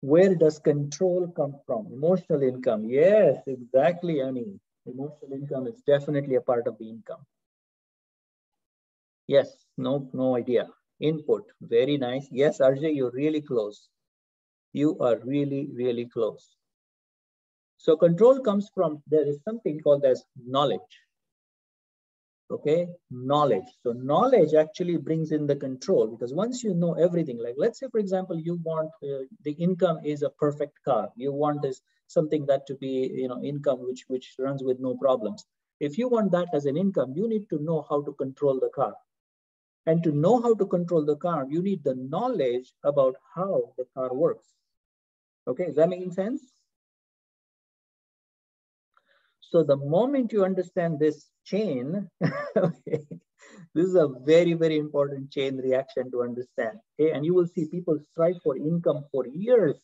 Where does control come from? Emotional income. Yes, exactly, Annie. Emotional income is definitely a part of the income. Yes, no idea. Input, very nice. Yes, RJ, you're really close. You are really, really close. So control comes from, there is something called as knowledge. Okay, knowledge. So knowledge actually brings in the control, because once you know everything, like let's say, for example, you want the income is a perfect car. You want this something that to be, you know, income which runs with no problems. If you want that as an income, you need to know how to control the car. And to know how to control the car, you need the knowledge about how the car works. Okay, is that making sense? So the moment you understand this chain, okay, this is a very, very important chain reaction to understand. Okay, and you will see people strive for income for years,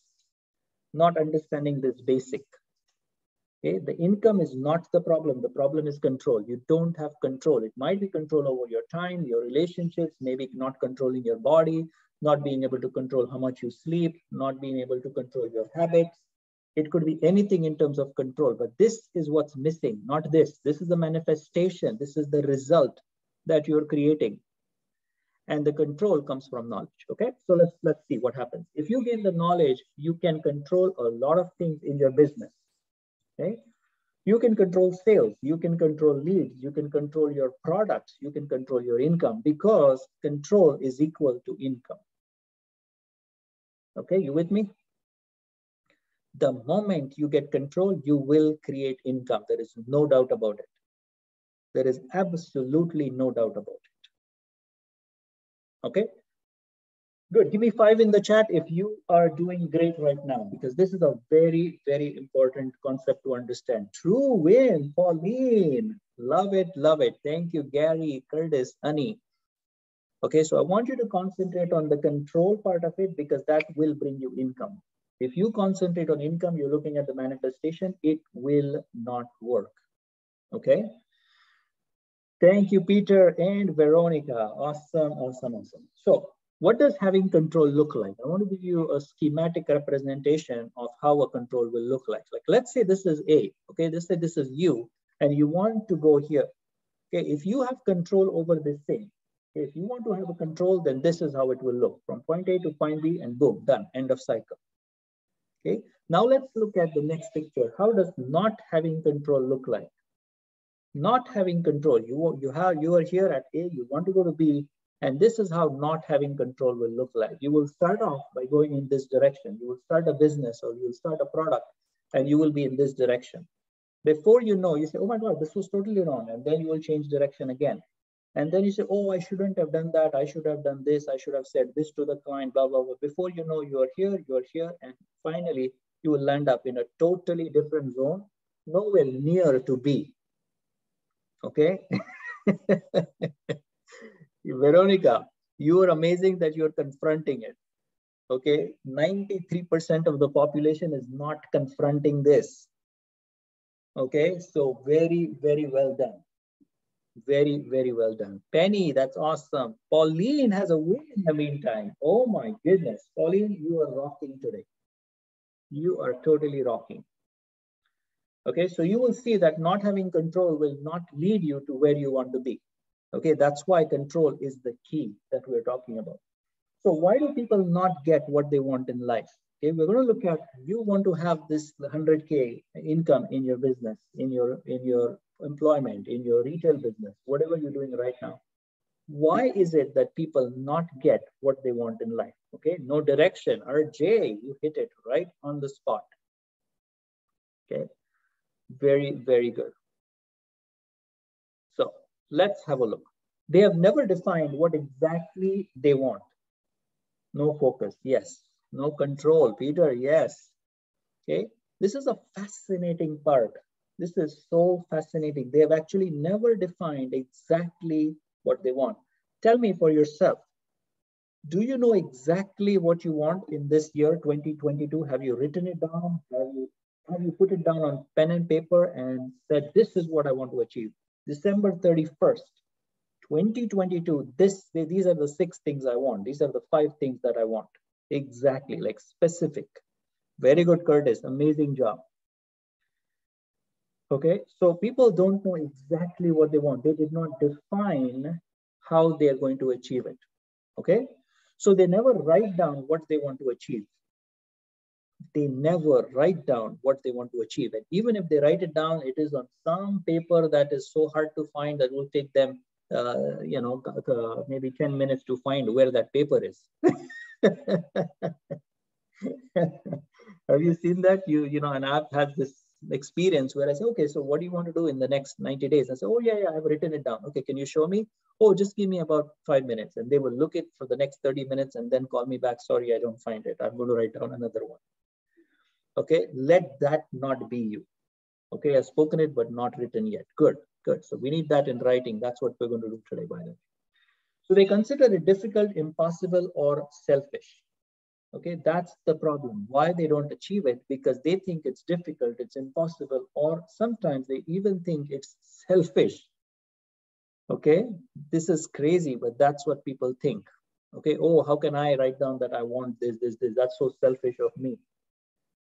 not understanding this basic. Okay, the income is not the problem. The problem is control. You don't have control. It might be control over your time, your relationships, maybe not controlling your body, not being able to control how much you sleep, not being able to control your habits. It could be anything in terms of control, but this is what's missing, not this. This is the manifestation. This is the result that you're creating. And the control comes from knowledge. Okay, so let's see what happens. If you gain the knowledge, you can control a lot of things in your business. Okay, you can control sales, you can control leads, you can control your products, you can control your income, because control is equal to income. Okay, you with me? The moment you get control, you will create income. There is no doubt about it. There is absolutely no doubt about it. Okay, Good. Give me 5 in the chat if you are doing great right now, because this is a very, very important concept to understand. True win, Pauline. Love it, love it. Thank you, Gary, Curtis, Honey. Okay, so I want you to concentrate on the control part of it because that will bring you income. If you concentrate on income, you're looking at the manifestation, it will not work. Okay. Thank you, Peter and Veronica. Awesome, awesome, awesome. So what does having control look like? I want to give you a schematic representation of how a control will look like. Like, let's say this is A, okay? Let's say this is you, and you want to go here. Okay, if you have control over this thing, if you want to have a control, then this is how it will look. From point A to point B, and boom, done, end of cycle. Okay, now let's look at the next picture. How does not having control look like? Not having control, you are here at A, you want to go to B, and this is how not having control will look like. You will start off by going in this direction. You will start a business or you will start a product and you will be in this direction. Before you know, you say, oh my God, this was totally wrong. And then you will change direction again. And then you say, oh, I shouldn't have done that. I should have done this. I should have said this to the client, blah, blah, blah. Before you know, you are here. And finally, you will land up in a totally different zone, nowhere near to B. Okay. Veronica, you are amazing that you're confronting it. Okay. 93% of the population is not confronting this. Okay. So very, very well done. Very, very well done. Penny, that's awesome. Pauline has a win in the meantime. Oh my goodness. Pauline, you are rocking today. You are totally rocking. Okay, so you will see that not having control will not lead you to where you want to be. Okay, that's why control is the key that we're talking about. So why do people not get what they want in life? Okay, we're going to look at, you want to have this 100K income in your business, in your employment, in your retail business, whatever you're doing right now. Why is it that people not get what they want in life? Okay, no direction. RJ, you hit it right on the spot. Okay. Very, very good. So let's have a look. They have never defined what exactly they want. No focus, yes. No control, Peter, yes. Okay, this is a fascinating part. This is so fascinating. They have actually never defined exactly what they want. Tell me for yourself, do you know exactly what you want in this year, 2022? Have you written it down? Have you put it down on pen and paper and said, this is what I want to achieve? December 31st, 2022, these are the 6 things I want. These are the 5 things that I want. Exactly, like specific. Very good, Curtis. Amazing job. Okay, so people don't know exactly what they want. They did not define how they are going to achieve it. Okay, so they never write down what they want to achieve. They never write down what they want to achieve. And even if they write it down, it is on some paper that is so hard to find that will take them, maybe 10 minutes to find where that paper is. Have you seen that? An app has this experience where I say, okay, so what do you want to do in the next 90 days? I say, oh, yeah, I've written it down. Okay, can you show me? Oh, just give me about 5 minutes. And they will look it for the next 30 minutes and then call me back. Sorry, I don't find it. I'm going to write down another one. Okay, let that not be you. Okay, I've spoken it, but not written yet. Good, good. So we need that in writing. That's what we're going to do today, by the way. So they consider it difficult, impossible, or selfish. Okay, that's the problem. Why they don't achieve it? Because they think it's difficult, it's impossible, or sometimes they even think it's selfish. Okay, this is crazy, but that's what people think. Okay, oh, how can I write down that I want this? That's so selfish of me.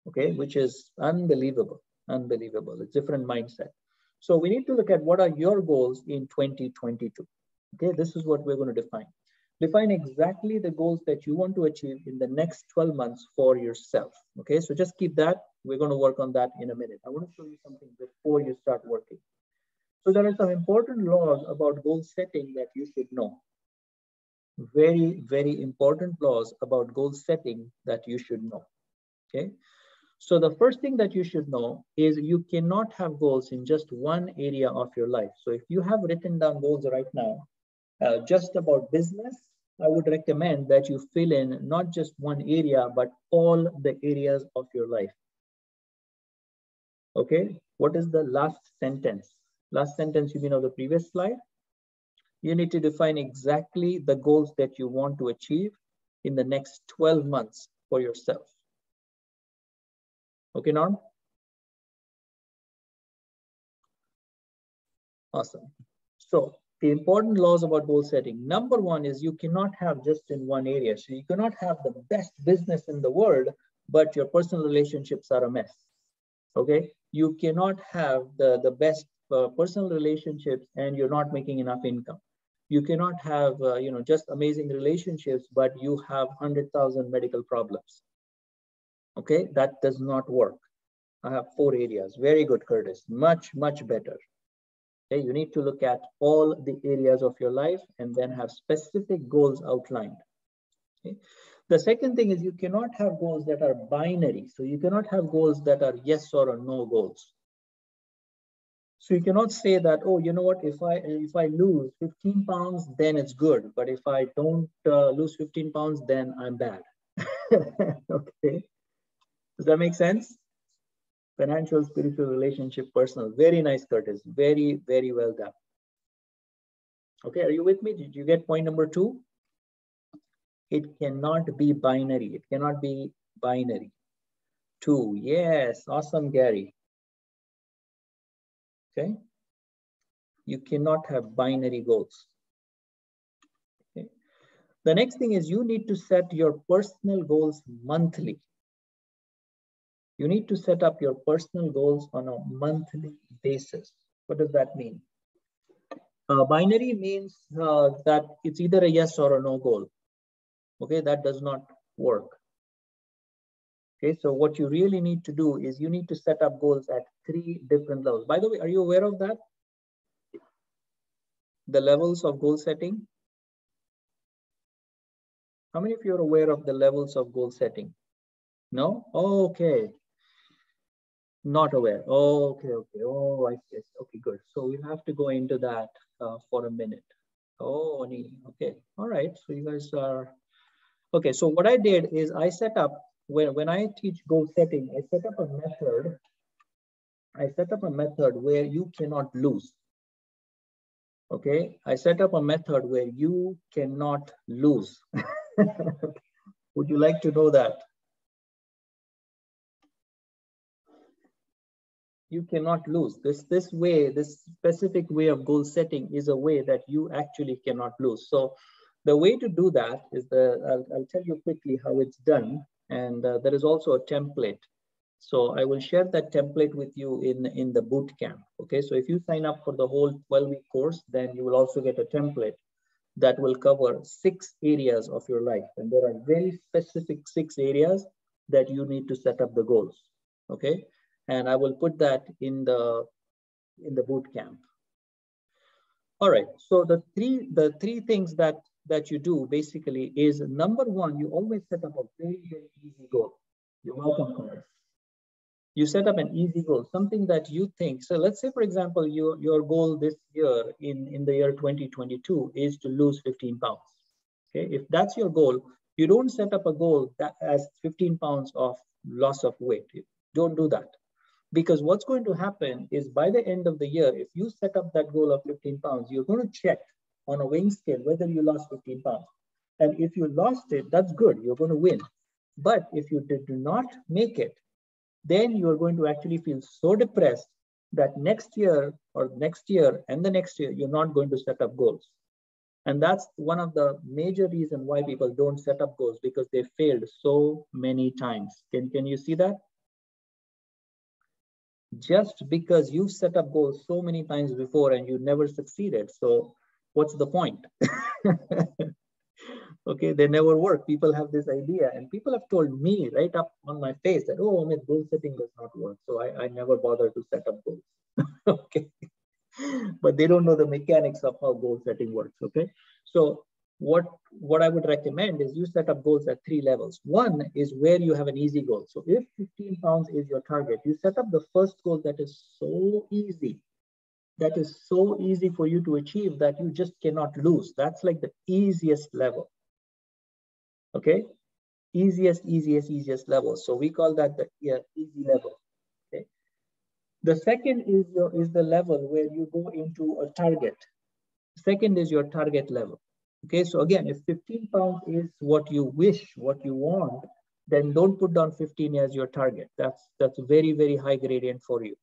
Okay, which is unbelievable, unbelievable. It's a different mindset. So we need to look at what are your goals in 2022. Okay, this is what we're going to define. Define exactly the goals that you want to achieve in the next 12 months for yourself. Okay, so just keep that. We're going to work on that in a minute. I want to show you something before you start working. So there are some important laws about goal setting that you should know. Very, very important laws about goal setting that you should know. Okay. So the first thing that you should know is you cannot have goals in just one area of your life. So if you have written down goals right now, just about business, I would recommend that you fill in not just one area, but all the areas of your life. Okay, what is the last sentence? Last sentence, you mean of the previous slide? You need to define exactly the goals that you want to achieve in the next 12 months for yourself. Okay, Norm? Awesome. So the important laws about goal setting. Number one is you cannot have just in one area. So you cannot have the best business in the world, but your personal relationships are a mess. Okay, you cannot have the best personal relationships and you're not making enough income. You cannot have just amazing relationships, but you have 100,000 medical problems. Okay, that does not work. I have 4 areas. Very good, Curtis. Much, much better. Okay, you need to look at all the areas of your life and then have specific goals outlined. Okay. The second thing is you cannot have goals that are binary. So you cannot have goals that are yes or no goals. So you cannot say that, oh, you know what, if I lose 15 pounds, then it's good. But if I don't lose 15 pounds, then I'm bad. Okay. Does that make sense? Financial, spiritual, relationship, personal. Very nice, Curtis. Very, very well done. Okay, are you with me? Did you get point number 2? It cannot be binary. It cannot be binary. 2. Yes, awesome, Gary. Okay. You cannot have binary goals. Okay. The next thing is you need to set your personal goals monthly. You need to set up your personal goals on a monthly basis. What does that mean? Binary means that it's either a yes or a no goal. Okay, that does not work. Okay, so what you really need to do is you need to set up goals at 3 different levels. By the way, are you aware of that? The levels of goal setting? How many of you are aware of the levels of goal setting? No? Oh, okay. Not aware. Oh, okay. Oh, I see. Okay, good. So we'll have to go into that for a minute. Oh, okay. All right. So you guys are, okay. So what I did is I set up, when I teach goal setting, I set up a method. I set up a method where you cannot lose. Okay. I set up a method where you cannot lose. Would you like to know that? You cannot lose. This specific way of goal setting is a way that you actually cannot lose. So the way to do that is I'll tell you quickly how it's done. And there is also a template. So I will share that template with you in the boot camp. Okay, so if you sign up for the whole 12-week course, then you will also get a template that will cover 6 areas of your life. And there are very specific 6 areas that you need to set up the goals. Okay. And I will put that in the boot camp. All right. So the three things that you do basically is, number 1, you always set up a very, very easy goal. You're welcome, Chris. You set up an easy goal, something that you think. So let's say, for example, your goal this year in the year 2022 is to lose 15 pounds. Okay. If that's your goal, you don't set up a goal that has 15 pounds of loss of weight. Don't do that. Because what's going to happen is by the end of the year, if you set up that goal of 15 pounds, you're going to check on a weighing scale whether you lost 15 pounds. And if you lost it, that's good. You're going to win. But if you did not make it, then you're going to actually feel so depressed that next year and the next year, you're not going to set up goals. And that's one of the major reasons why people don't set up goals, because they failed so many times. Can you see that? Just because you've set up goals so many times before and you never succeeded. So what's the point? Okay, they never work. People have this idea, and people have told me right up on my face that, oh, Amit, goal setting does not work. So I never bother to set up goals. Okay. But they don't know the mechanics of how goal setting works. Okay. So what I would recommend is you set up goals at 3 levels. 1 is where you have an easy goal. So if 15 pounds is your target, you set up the first goal that is so easy. That is so easy for you to achieve that you just cannot lose. That's like the easiest level. Okay, easiest level. So we call that the easy level. Okay. The second is the level where you go into a target. Second is your target level. Okay, so again, if 15 pounds is what you wish, what you want, then don't put down 15 as your target. That's very high gradient for you.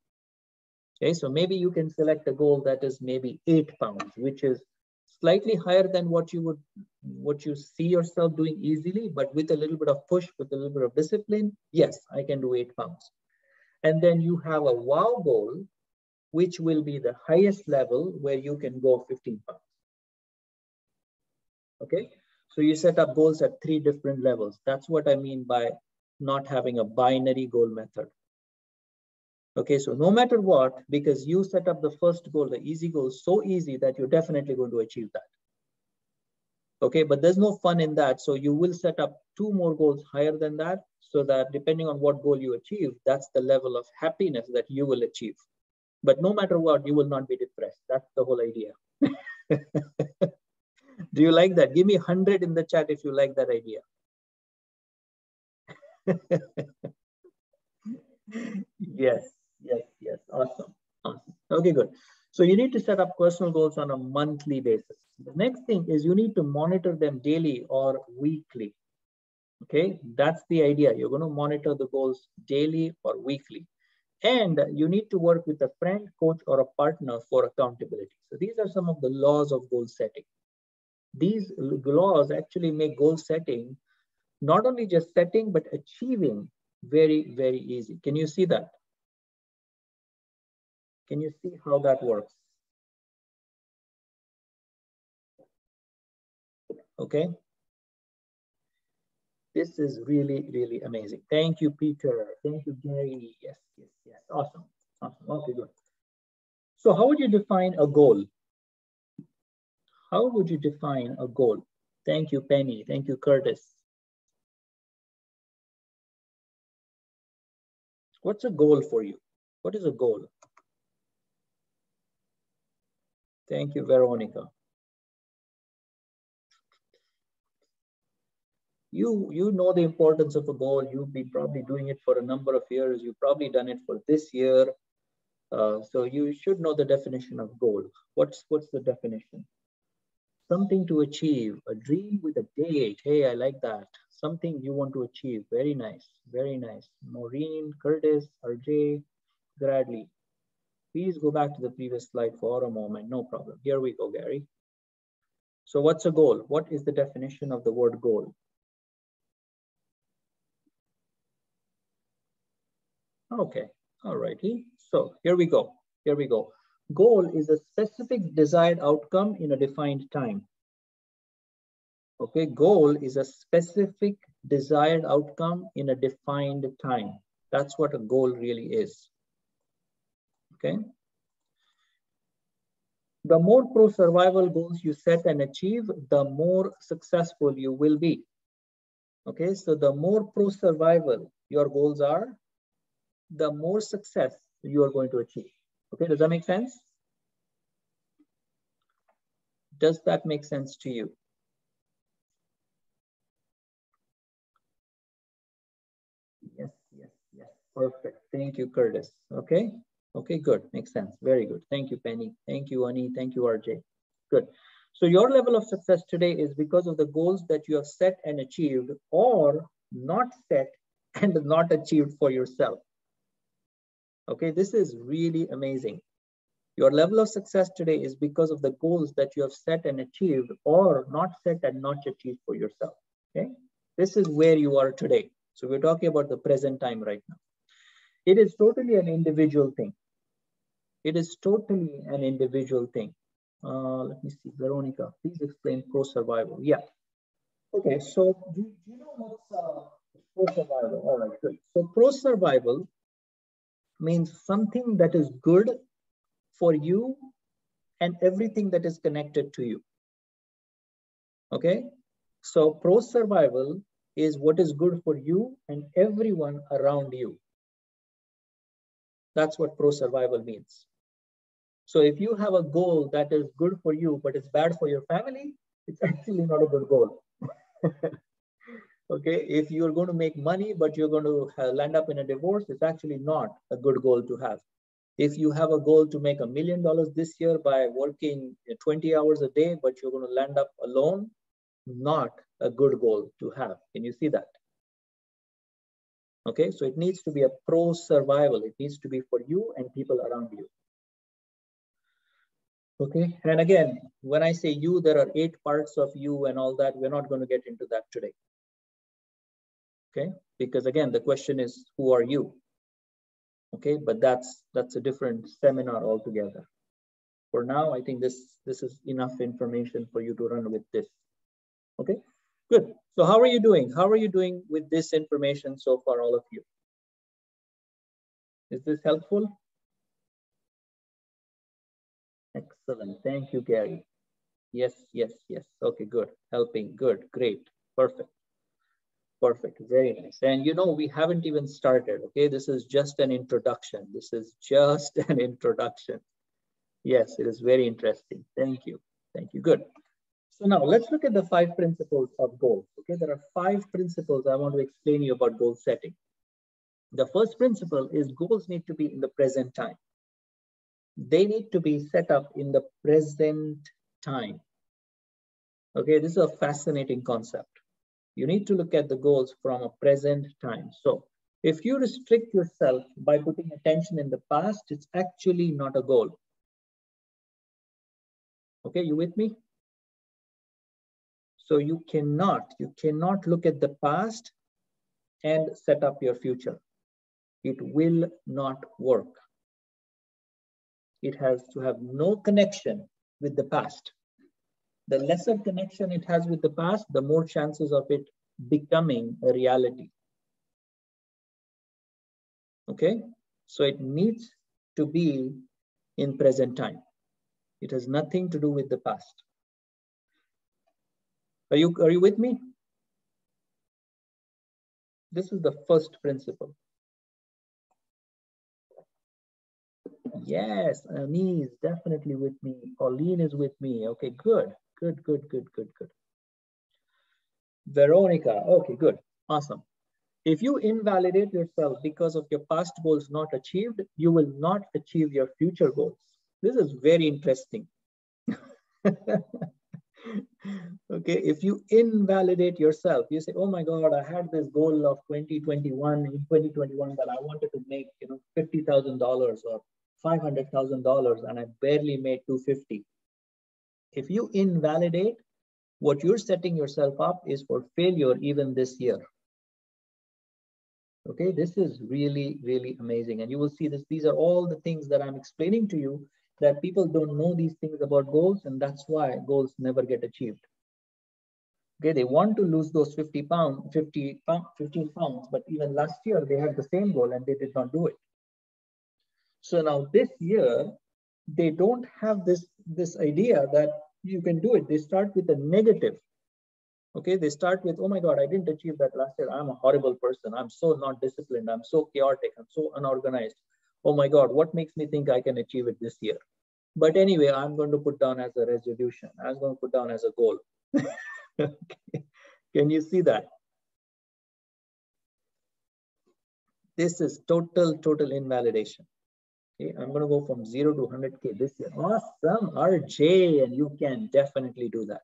Okay, so maybe you can select a goal that is maybe 8 pounds, which is slightly higher than what you see yourself doing easily, but with a little bit of push, with a little bit of discipline, yes, I can do 8 pounds. And then you have a wow goal, which will be the highest level where you can go 15 pounds. Okay, so you set up goals at 3 different levels. That's what I mean by not having a binary goal method. Okay, so no matter what, because you set up the first goal, the easy goal, so easy that you're definitely going to achieve that. Okay, but there's no fun in that. So you will set up 2 more goals higher than that, so that depending on what goal you achieve, that's the level of happiness that you will achieve. But no matter what, you will not be depressed. That's the whole idea. Do you like that? Give me 100 in the chat if you like that idea. Yes. Awesome. Okay, good. So you need to set up personal goals on a monthly basis. The next thing is you need to monitor them daily or weekly. Okay, that's the idea. You're going to monitor the goals daily or weekly. And you need to work with a friend, coach, or a partner for accountability. So these are some of the laws of goal setting. These laws actually make goal setting not only just setting, but achieving very easy. Can you see that? Can you see how that works? Okay. This is really amazing. Thank you, Peter. Thank you, Gary. Yes. Awesome. Okay, good. So how would you define a goal? How would you define a goal? Thank you, Penny. Thank you, Curtis. What's a goal for you? What is a goal? Thank you, Veronica. You know the importance of a goal. You've been probably doing it for a number of years. You've probably done it for this year. So you should know the definition of goal. What's the definition? Something to achieve, a dream with a date. Hey, I like that. Something you want to achieve. Very nice. Maureen, Curtis, RJ, Bradley. Please go back to the previous slide for a moment. No problem. Here we go, Gary. So what's a goal? What is the definition of the word goal? Okay, all righty. So here we go. Goal is a specific desired outcome in a defined time. Okay, goal is a specific desired outcome in a defined time. That's what a goal really is. Okay. The more pro-survival goals you set and achieve, the more successful you will be. Okay, so the more pro-survival your goals are, the more success you are going to achieve. Okay, does that make sense? Does that make sense to you? Yes. Perfect. Thank you, Curtis. Okay, good. Makes sense. Very good. Thank you, Penny. Thank you, Ani. Thank you, RJ. Good. So your level of success today is because of the goals that you have set and achieved, or not set and not achieved for yourself. Okay, this is really amazing. Your level of success today is because of the goals that you have set and achieved, or not set and not achieved for yourself. Okay, this is where you are today. So we're talking about the present time right now. It is totally an individual thing. Let me see, Veronica, please explain pro-survival. Yeah. Okay, so do you know what's pro-survival? All right, good. So pro-survival means something that is good for you and everything that is connected to you. Okay, so pro-survival is what is good for you and everyone around you. That's what pro-survival means. So if you have a goal that is good for you, but it's bad for your family, it's actually not a good goal. Okay, if you're going to make money, but you're going to land up in a divorce, it's actually not a good goal to have. If you have a goal to make $1 million this year by working 20 hours a day, but you're going to land up alone, not a good goal to have. Can you see that? Okay, so it needs to be a pro survival. It needs to be for you and people around you. Okay, and again, when I say you, there are 8 parts of you and all that. We're not going to get into that today. Okay, because again, the question is, who are you? Okay, but that's a different seminar altogether. For now, I think this is enough information for you to run with this. Okay, good. So how are you doing? How are you doing with this information so far, all of you? Is this helpful? Excellent. Thank you, Gary. Yes, yes, yes. Okay, good. Helping. Good. Great. Perfect. Perfect. Very nice. And you know, we haven't even started. Okay, this is just an introduction. This is just an introduction. Yes, it is very interesting. Thank you. Thank you. Good. So now let's look at the 5 principles of goals. Okay, there are 5 principles I want to explain you about goal setting. The first principle is goals need to be in the present time. They need to be set up in the present time. Okay, this is a fascinating concept. You need to look at the goals from a present time. So if you restrict yourself by putting attention in the past, it's actually not a goal. Okay, you with me? So you cannot look at the past and set up your future. It will not work. It has to have no connection with the past. The lesser connection it has with the past, the more chances of it becoming a reality. Okay, so it needs to be in present time. It has nothing to do with the past. Are you with me? This is the first principle. Yes, Annie is definitely with me. Pauline is with me. Okay, good, good, good, good, good, good. Veronica, okay, good, awesome. If you invalidate yourself because of your past goals not achieved, you will not achieve your future goals. This is very interesting. Okay, if you invalidate yourself, you say, oh my God, I had this goal of 2021 that I wanted to make, you know, $50,000 or $500,000 and I barely made 250. If you invalidate, what you're setting yourself up is for failure even this year. Okay, this is really, really amazing. And you will see this. These are all the things that I'm explaining to you that people don't know these things about goals, and that's why goals never get achieved. Okay, they want to lose those 15 pounds, but even last year they had the same goal and they did not do it. So now this year, they don't have this idea that you can do it. They start with a negative. Okay, they start with, oh my God, I didn't achieve that last year. I'm a horrible person. I'm so not disciplined. I'm so chaotic. I'm so unorganized. Oh my God, what makes me think I can achieve it this year? But anyway, I'm going to put down as a resolution. I'm going to put down as a goal. Okay. Can you see that? This is total invalidation. Okay, I'm going to go from 0 to 100K this year. Awesome, RJ, and you can definitely do that.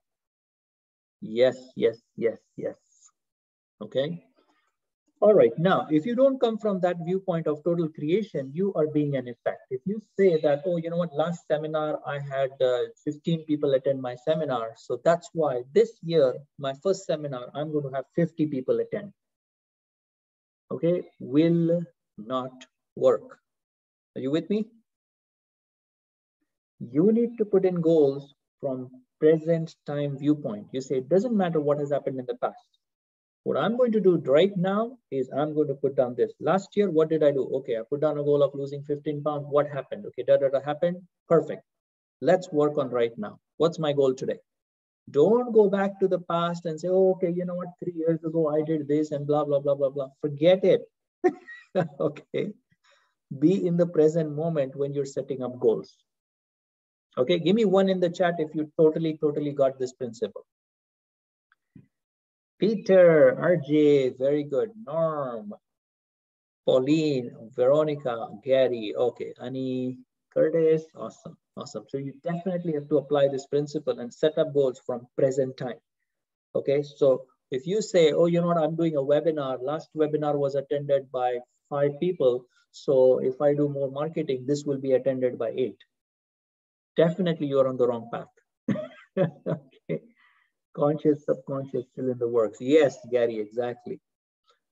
Yes, yes, yes, yes. Okay. All right. Now, if you don't come from that viewpoint of total creation, you are being an effect. If you say that, oh, you know what, last seminar, I had 15 people attend my seminar. So that's why this year, my first seminar, I'm going to have 50 people attend. Okay. Will not work. Are you with me? You need to put in goals from present time viewpoint. You say, it doesn't matter what has happened in the past. What I'm going to do right now is I'm going to put down this. Last year, what did I do? Okay, I put down a goal of losing 15 pounds. What happened? Okay, that happened. Perfect. Let's work on right now. What's my goal today? Don't go back to the past and say, oh, okay, you know what? 3 years ago, I did this and blah, blah, blah, blah, blah. Forget it. Okay. Be in the present moment when you're setting up goals. Okay, give me 1 in the chat if you totally got this principle. Peter, RJ, very good. Norm, Pauline, Veronica, Gary, okay, Annie, Curtis, awesome, awesome. So you definitely have to apply this principle and set up goals from present time. Okay, so if you say, oh, you know what, I'm doing a webinar, last webinar was attended by 5 people. So if I do more marketing, this will be attended by 8. Definitely you're on the wrong path. Okay, conscious, subconscious, still in the works. Yes, Gary, exactly.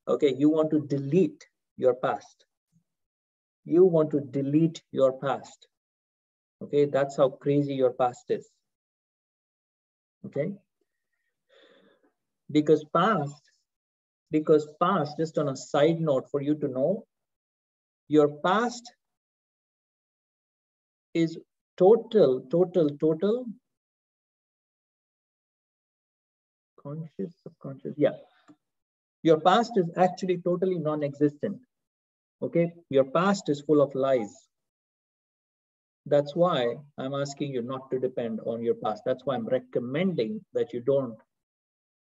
Okay, you want to delete your past. You want to delete your past. Okay, that's how crazy your past is. Okay, because past, just on a side note for you to know, your past is total, conscious, subconscious, yeah. Your past is actually totally non-existent. Okay, your past is full of lies. That's why I'm asking you not to depend on your past. That's why I'm recommending that you don't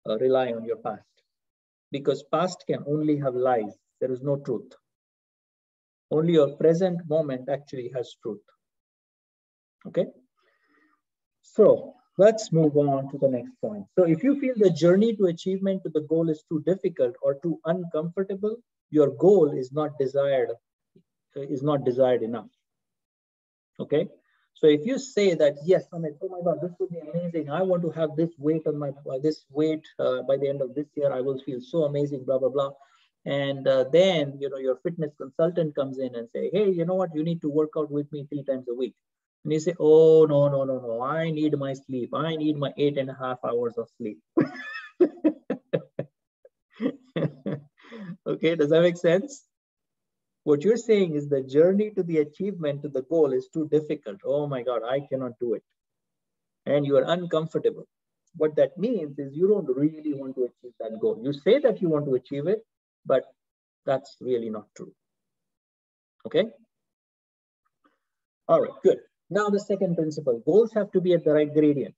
rely on your past, because past can only have lies. There is no truth. Only your present moment actually has truth. Okay, so let's move on to the next point. So if you feel the journey to achievement to the goal is too difficult or too uncomfortable, your goal is not desired enough. Okay, so if you say that, yes, Amit, oh my God, this would be amazing. I want to have this weight on my by the end of this year. I will feel so amazing, blah, blah, blah. And then, you know, your fitness consultant comes in and say, hey, you know what, you need to work out with me 3 times a week. And you say, oh, no, I need my sleep. I need my 8.5 hours of sleep. Okay, does that make sense? What you're saying is the journey to the achievement to the goal is too difficult. Oh my God, I cannot do it. And you are uncomfortable. What that means is you don't really want to achieve that goal. You say that you want to achieve it, but that's really not true. Okay? All right, good. Now the second principle, goals have to be at the right gradient.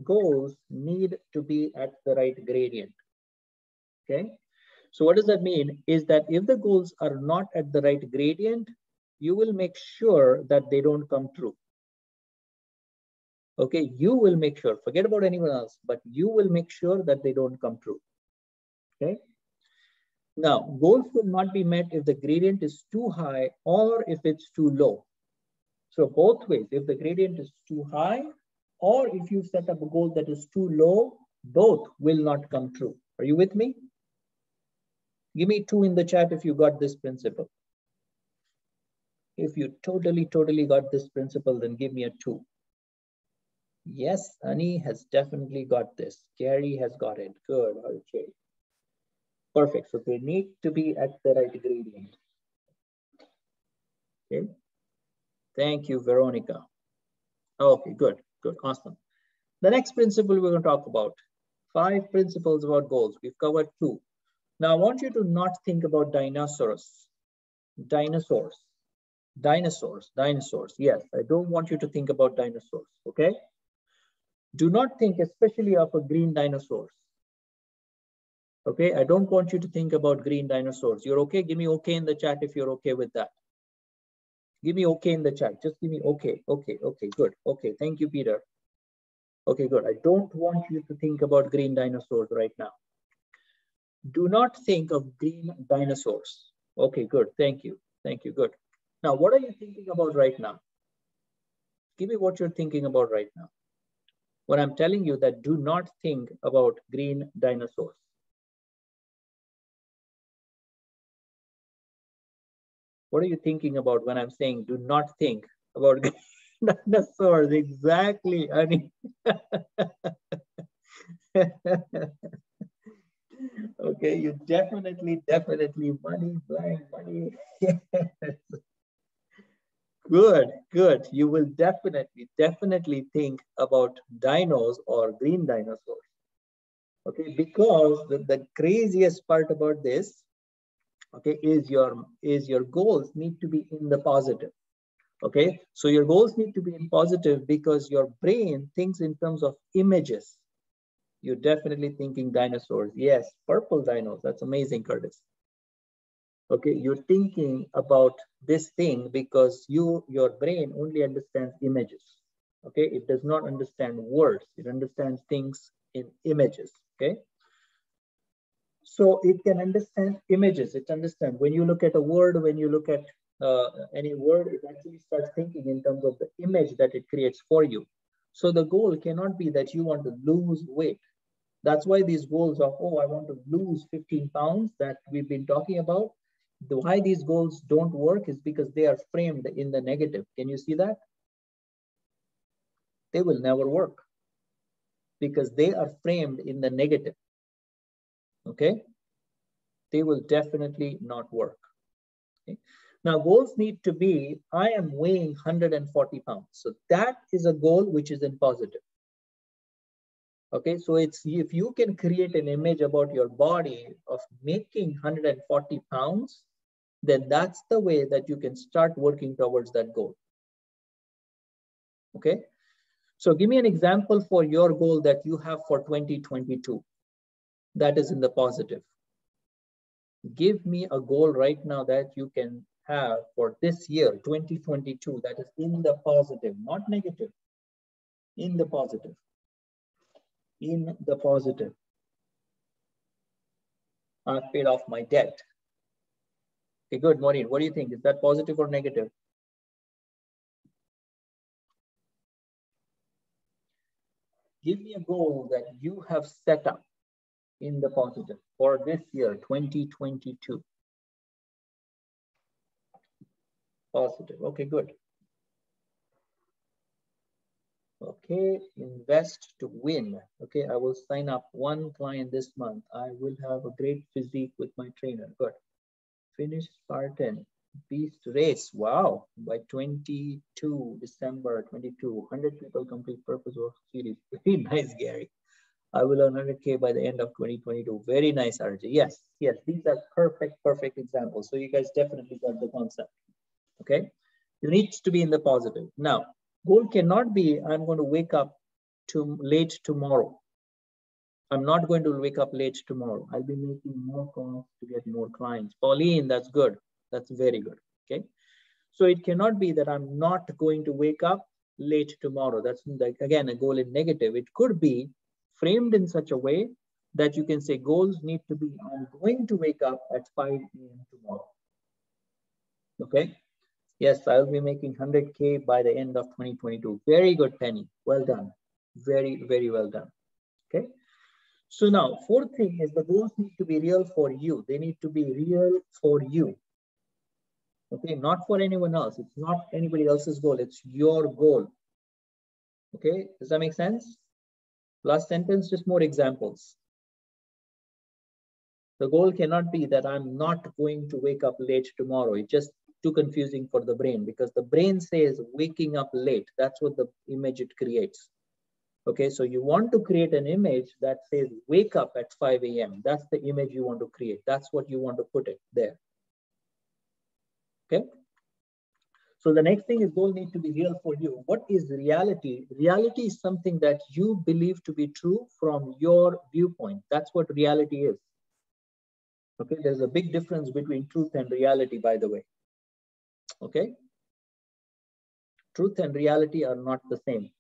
Goals need to be at the right gradient. Okay? So what does that mean? Is that if the goals are not at the right gradient, you will make sure that they don't come true. Okay, you will make sure, forget about anyone else, but you will make sure that they don't come true. Okay. Now, goals will not be met if the gradient is too high or if it's too low. So both ways, if the gradient is too high or if you set up a goal that is too low, both will not come true. Are you with me? Give me 2 in the chat if you got this principle. If you totally got this principle, then give me a 2. Yes, Annie has definitely got this. Gary has got it. Good. Okay. Perfect. So they need to be at the right gradient. Okay. Thank you, Veronica. Okay, good. Awesome. The next principle we're going to talk about. 5 principles about goals. We've covered 2. Now I want you to not think about dinosaurs. Dinosaurs. Yes, I don't want you to think about dinosaurs. Okay. Do not think especially of a green dinosaurs. Okay, I don't want you to think about green dinosaurs. You're okay? Give me okay in the chat if you're okay with that. Give me okay in the chat. Just give me okay, good. Okay, thank you, Peter. Okay, good. I don't want you to think about green dinosaurs right now. Do not think of green dinosaurs. Okay, good. Thank you, good. Now, what are you thinking about right now? Give me what you're thinking about right now. When I'm telling you that do not think about green dinosaurs. What are you thinking about when I'm saying do not think about dinosaurs? Exactly, honey. Okay, you definitely money, blind money. Good. You will definitely think about dinos or green dinosaurs. Okay, because the craziest part about this, okay, is your goals need to be in the positive. Okay, so your goals need to be in positive because your brain thinks in terms of images. You're definitely thinking dinosaurs. Yes, purple dinos. That's amazing, Curtis. Okay, you're thinking about this thing because your brain only understands images. Okay, it does not understand words. It understands things in images. Okay, so it can understand images. It understands when you look at a word, when you look at any word, it actually starts thinking in terms of the image that it creates for you. So the goal cannot be that you want to lose weight. That's why these goals of, oh, I want to lose 15 pounds that we've been talking about. Why these goals don't work is because they are framed in the negative. Can you see that? They will never work because they are framed in the negative. Okay? They will definitely not work. Okay? Now, goals need to be, I am weighing 140 pounds. So that is a goal which is in positive. Okay, so it's if you can create an image about your body of making 140 pounds, then that's the way that you can start working towards that goal. Okay, so give me an example for your goal that you have for 2022 that is in the positive. Give me a goal right now that you can have for this year, 2022, that is in the positive, not negative, in the positive. In the positive. I've paid off my debt. Okay, good, Maureen. What do you think? Is that positive or negative? Give me a goal that you have set up in the positive for this year, 2022. Positive. Okay, good. Okay, invest to win. Okay, I will sign up one client this month. I will have a great physique with my trainer. Good. Finish Spartan Beast Race. Wow. By 22 December 22, 100 people complete Purpose Work Series. Very nice, Gary. I will earn 100K by the end of 2022. Very nice, RJ. Yes, yes, these are perfect examples. So you guys definitely got the concept. Okay, you need to be in the positive. Now, goal cannot be, I'm going to wake up late tomorrow. I'm not going to wake up late tomorrow. I'll be making more calls to get more clients. Pauline, that's good. That's very good. Okay. So it cannot be that I'm not going to wake up late tomorrow. That's like, again, a goal in negative. It could be framed in such a way that you can say goals need to be, I'm going to wake up at 5 a.m. tomorrow. Okay. Yes, I'll be making 100K by the end of 2022. Very good, Penny. Well done. Very, very well done. Okay. So now, fourth thing is the goals need to be real for you. They need to be real for you. Okay, not for anyone else. It's not anybody else's goal. It's your goal. Okay, does that make sense? Last sentence, just more examples. The goal cannot be that I'm not going to wake up late tomorrow. It's just too confusing for the brain because the brain says waking up late. That's what the image it creates. Okay, so you want to create an image that says wake up at 5 a.m. That's the image you want to create. That's what you want to put it there. Okay. So the next thing is goal need to be real for you. What is reality? Reality is something that you believe to be true from your viewpoint. That's what reality is. Okay, there's a big difference between truth and reality, by the way. Okay. Truth and reality are not the same.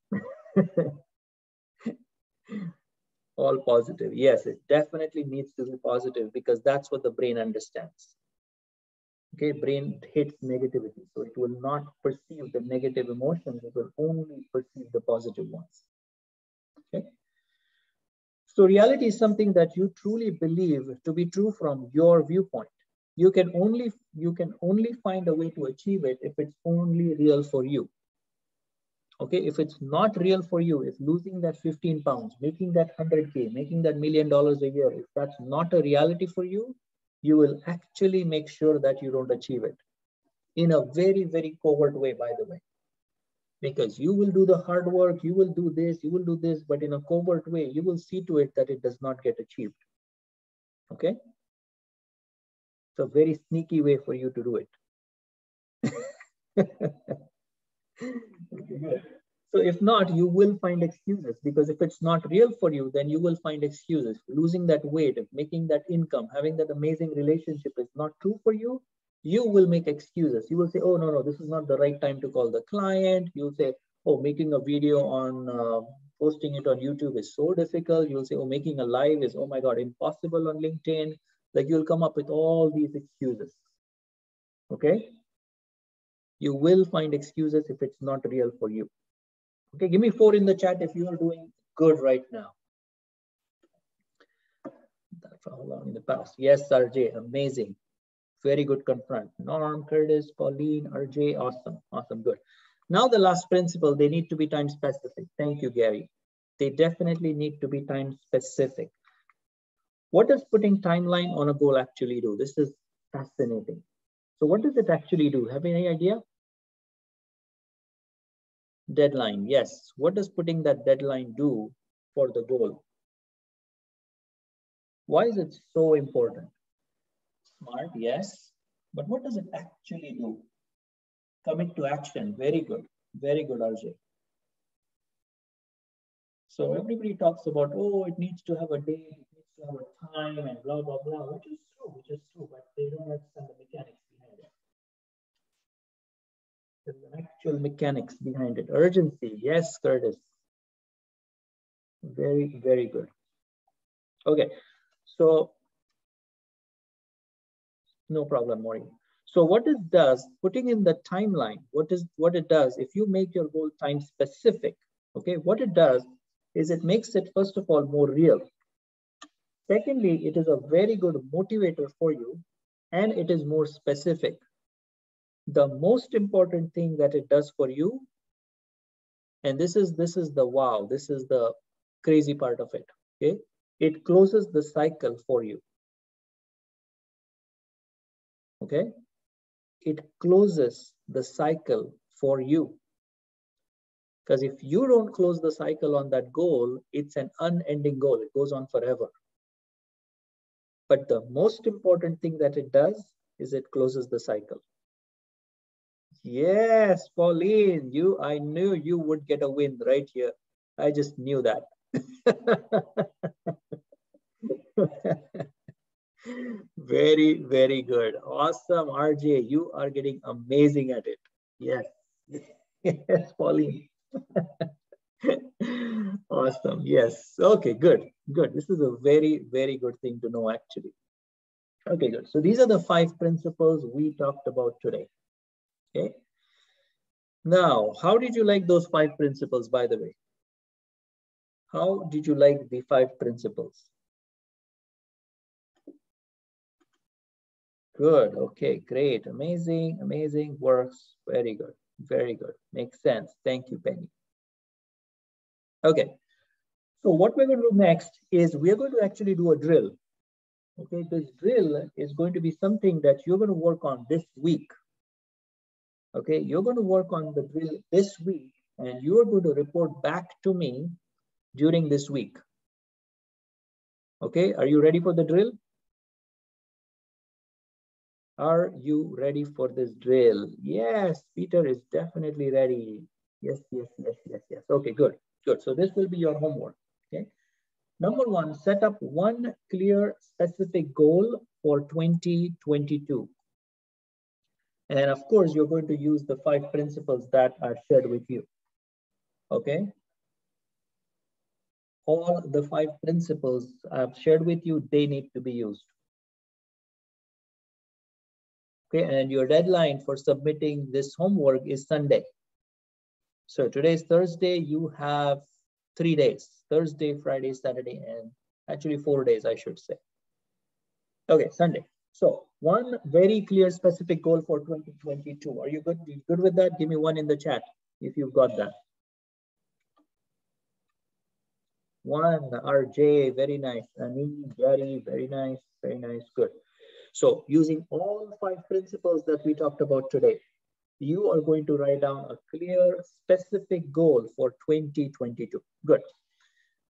All positive. Yes, it definitely needs to be positive because that's what the brain understands. Okay, brain hates negativity, so it will not perceive the negative emotions, it will only perceive the positive ones. Okay. So reality is something that you truly believe to be true from your viewpoint. You can only find a way to achieve it if it's only real for you. Okay, if it's not real for you, if losing that 15 pounds, making that 100K, making that $1 million a year, if that's not a reality for you, you will actually make sure that you don't achieve it in a very, very covert way, by the way. Because you will do the hard work, you will do this, but in a covert way, you will see to it that it does not get achieved. Okay? It's a very sneaky way for you to do it. Okay, good. So if not, you will find excuses, because if it's not real for you, then you will find excuses. Losing that weight, making that income, having that amazing relationship is not true for you. You will make excuses. You will say, oh, no, this is not the right time to call the client. You'll say, oh, making a video on posting it on YouTube is so difficult. You'll say, oh, making a live is, oh my God, impossible on LinkedIn. Like, you'll come up with all these excuses. Okay? You will find excuses if it's not real for you. Okay, give me 4 in the chat if you are doing good right now. For how long in the past? Yes, RJ, amazing. Very good confront. Norm, Curtis, Pauline, RJ, awesome, awesome, good. Now the last principle, they need to be time specific. Thank you, Gary. They definitely need to be time specific. What does putting timeline on a goal actually do? This is fascinating. So what does it actually do? Have any idea? Deadline, yes. What does putting that deadline do for the goal? Why is it so important? Smart, yes. But what does it actually do? Commit to action. Very good. Very good, RJ. So everybody talks about, oh, it needs to have a date, it needs to have a time, and blah, blah, blah, which is true, but they don't understand the mechanics behind it. There's an actual mechanics behind it. Urgency, yes, Curtis. Very, very good. Okay, so no problem, Maureen. So what it does, putting in the timeline, what it does, if you make your goal time specific, okay, what it does is it makes it, first of all, more real. Secondly, it is a very good motivator for you, and it is more specific. The most important thing that it does for you, and this is the wow, this is the crazy part of it, okay? It closes the cycle for you, okay? It closes the cycle for you. Because if you don't close the cycle on that goal, it's an unending goal. It goes on forever. But the most important thing that it does is it closes the cycle. Yes, Pauline, I knew you would get a win right here. I just knew that. Very, very good. Awesome, RJ. You are getting amazing at it. Yes. Yes, Pauline. Awesome. Yes. Okay, good. Good. This is a very, very good thing to know, actually. Okay, good. So these are the 5 principles we talked about today. Okay. Now, how did you like those 5 principles, by the way? How did you like the 5 principles? Good. Okay, great. Amazing. Amazing. Works. Very good. Very good. Makes sense. Thank you, Penny. Okay. So what we're going to do next is we're going to actually do a drill. Okay, this drill is going to be something that you're going to work on this week. Okay, you're going to work on the drill this week, and you're going to report back to me during this week. Okay, are you ready for the drill? Are you ready for this drill? Yes, Peter is definitely ready. Yes, yes, yes, yes, yes. Okay, good, good. So this will be your homework. Okay. Number 1, set up one clear, specific goal for 2022. And of course, you're going to use the 5 principles that I've shared with you. Okay. All the 5 principles I've shared with you, they need to be used. Okay, and your deadline for submitting this homework is Sunday. So today is Thursday, you have 3 days, Thursday, Friday, Saturday, and actually 4 days, I should say. Okay, Sunday. So one very clear, specific goal for 2022. Are you good? You good with that? Give me 1 in the chat if you've got that. 1, RJ, very nice. Ani, Gary, very nice, good. So using all 5 principles that we talked about today, you are going to write down a clear, specific goal for 2022. Good.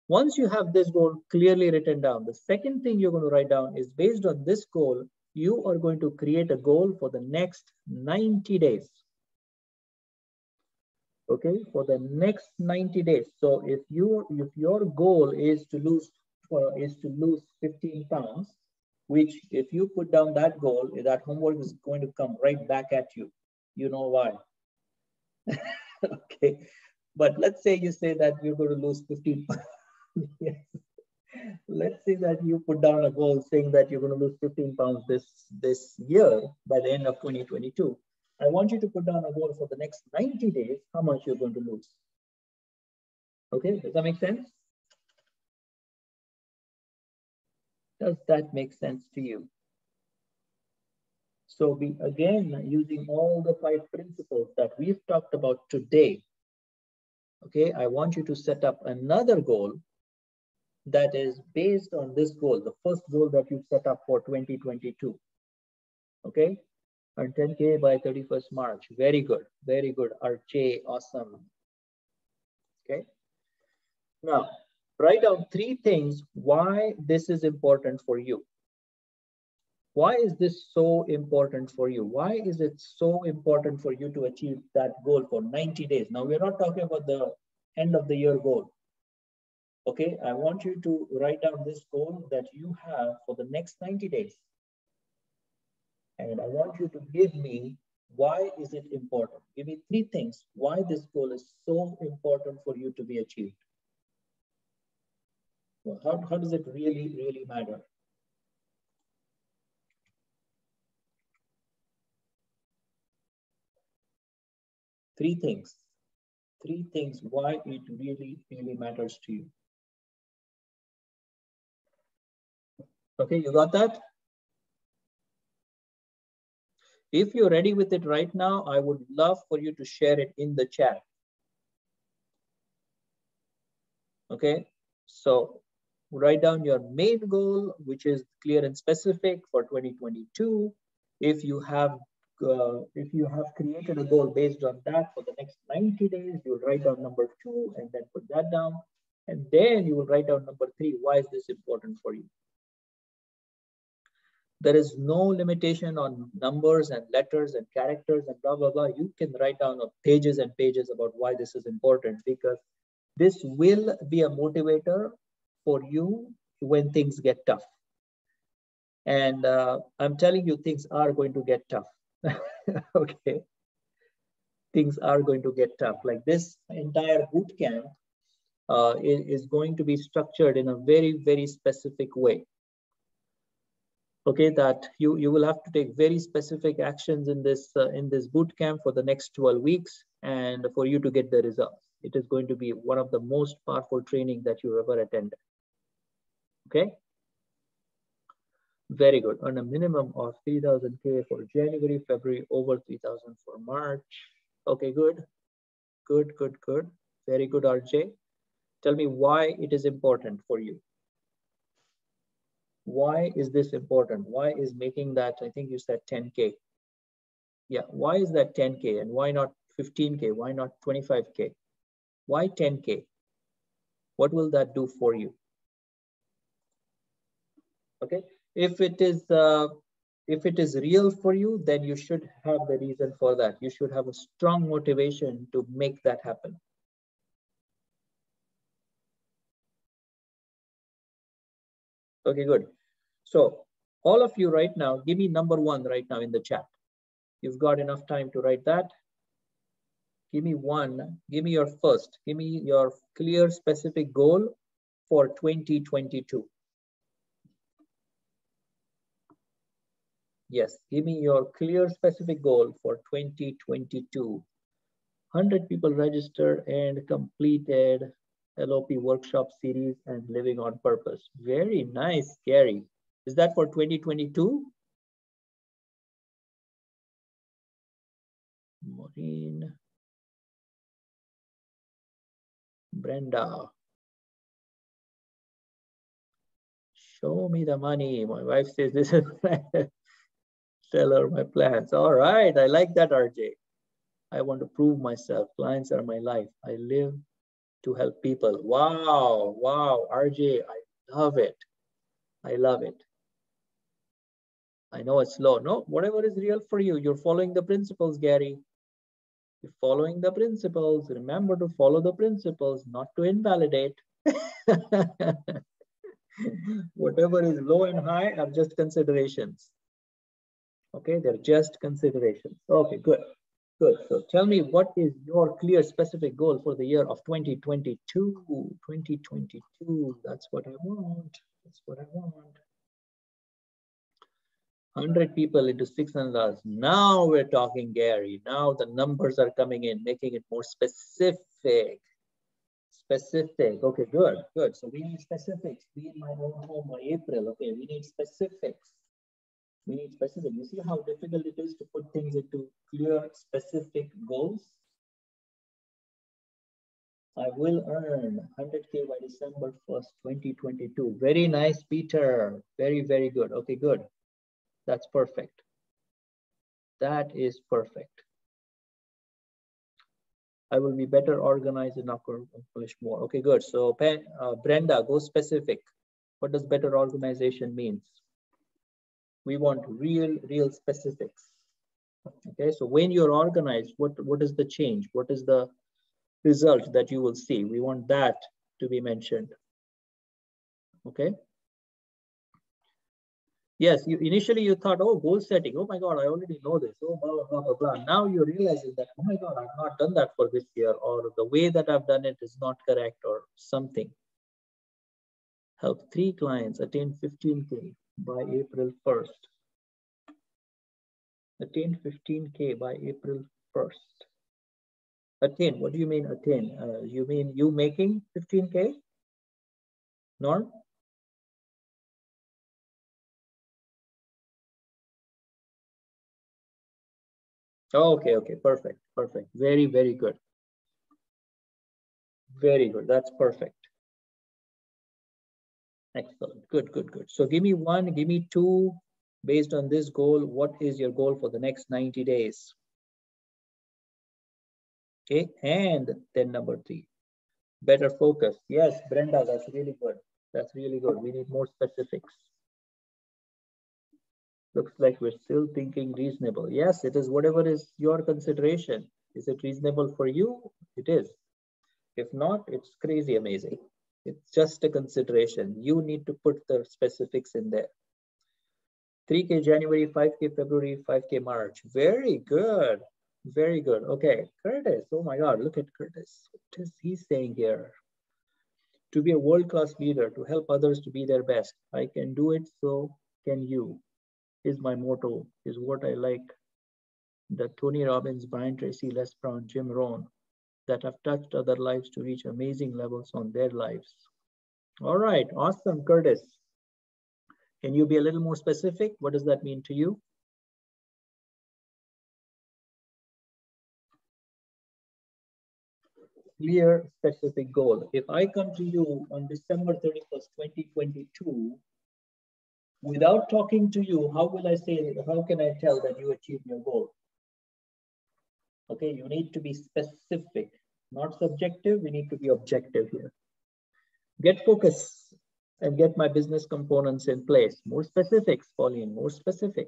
Once you have this goal clearly written down, the second thing you're going to write down is based on this goal, you are going to create a goal for the next 90 days. okay, for the next 90 days. So if your goal is to lose 15 pounds, which if you put down that goal, that homework is going to come right back at you. You know why? Okay, but let's say you say that you're going to lose 15 pounds. Yes. Let's say that you put down a goal saying that you're going to lose 15 pounds this year by the end of 2022. I want you to put down a goal for the next 90 days, how much you're going to lose. Okay, does that make sense? Does that make sense to you? So we again using all the 5 principles that we've talked about today. Okay, I want you to set up another goal that is based on this goal, the first goal that you set up for 2022. Okay, and 10K by 31st March. Very good, RJ, awesome. Okay, now write down 3 things why this is important for you. Why is this so important for you? Why is it so important for you to achieve that goal for 90 days? Now, we're not talking about the end of the year goal. Okay, I want you to write down this goal that you have for the next 90 days. And I want you to give me, why is it important? Give me 3 things why this goal is so important for you to be achieved. Well, how does it really matter? Three things why it really matters to you. Okay, you got that? If you're ready with it right now, I would love for you to share it in the chat. Okay, so write down your main goal, which is clear and specific for 2022. If you have created a goal based on that for the next 90 days, you'll write down number 2 and then put that down. And then you will write down number 3. Why is this important for you? There is no limitation on numbers and letters and characters and blah, blah, blah. You can write down pages and pages about why this is important, because this will be a motivator for you when things get tough. And I'm telling you, things are going to get tough. Okay. Things are going to get tough. Like this entire boot camp is going to be structured in a very specific way. Okay, that you will have to take very specific actions in this boot camp for the next 12 weeks, and for you to get the results. It is going to be one of the most powerful training that you ever attended. Okay. Very good. On a minimum of 3,000K for January, February, over 3,000 for March. Okay, good. Very good, RJ. Tell me why it is important for you. Why is this important? Why is making that, I think you said 10K. Yeah, why is that 10K and why not 15K? Why not 25K? Why 10K? What will that do for you? Okay, if it is real for you, then you should have the reason for that. You should have a strong motivation to make that happen. Okay, good. So all of you right now, give me number 1 right now in the chat. You've got enough time to write that. Give me 1, give me your first, give me your clear specific goal for 2022. Yes, give me your clear specific goal for 2022. 100 people registered and completed LOP workshop series and living on purpose. Very nice, Gary. Is that for 2022? Maureen. Brenda. Show me the money. My wife says this is tell her my plans. All right, I like that, RJ. I want to prove myself. Clients are my life. I live to help people. Wow, RJ, I love it. I love it. I know it's low. No, whatever is real for you. You're following the principles, Gary. You're following the principles. Remember to follow the principles, not to invalidate. Whatever is low and high are just considerations. Okay, they're just considerations. Okay, good. Good. So tell me, what is your clear, specific goal for the year of 2022? 2022. That's what I want. That's what I want. 100 people into 600 hours. Now we're talking, Gary. Now the numbers are coming in, making it more specific. Specific. Okay, good, good. So we need specifics. Be in my own home by April. Okay, we need specifics. We need specific. You see how difficult it is to put things into clear, specific goals? I will earn 100K by December 1st, 2022. Very nice, Peter. Very, very good. Okay, good. That's perfect. That is perfect. I will be better organized and accomplish more. Okay, good. So Brenda, go specific. What does better organization means? We want real specifics. Okay, so when you're organized, what is the change? What is the result that you will see? We want that to be mentioned. Okay. Yes, initially you thought, oh, goal setting. Oh my God, I already know this. Oh, blah, blah, blah, blah. Now you're realizing that, oh my God, I've not done that for this year, or the way that I've done it is not correct, or something. Help 3 clients attain 15K by April 1st. Attain 15K by April 1st. Attain, what do you mean attain? You mean you making 15K? Norm? Oh, okay, okay, perfect, perfect. Very, very good. Very good, that's perfect. Excellent, good, good, good. So give me 1, give me 2, based on this goal. What is your goal for the next 90 days? Okay, and then number 3, better focus. Yes, Brenda, that's really good. That's really good. We need more specifics. Looks like we're still thinking reasonable. Yes, it is whatever is your consideration. Is it reasonable for you? It is. If not, it's crazy amazing. It's just a consideration. You need to put the specifics in there. 3K January, 5K February, 5K March. Very good. Very good. Okay, Curtis. Oh my God, look at Curtis. What is he saying here? To be a world-class leader, to help others to be their best. I can do it, so can you. Is my motto, is what I like. That Tony Robbins, Brian Tracy, Les Brown, Jim Rohn, that have touched other lives to reach amazing levels on their lives. All right, awesome, Curtis. Can you be a little more specific? What does that mean to you? Clear, specific goal. If I come to you on December 31st, 2022, without talking to you, how will I say, how can I tell that you achieved your goal? Okay, you need to be specific, not subjective. We need to be objective here. Get focus and get my business components in place. More specifics, Pauline, more specific.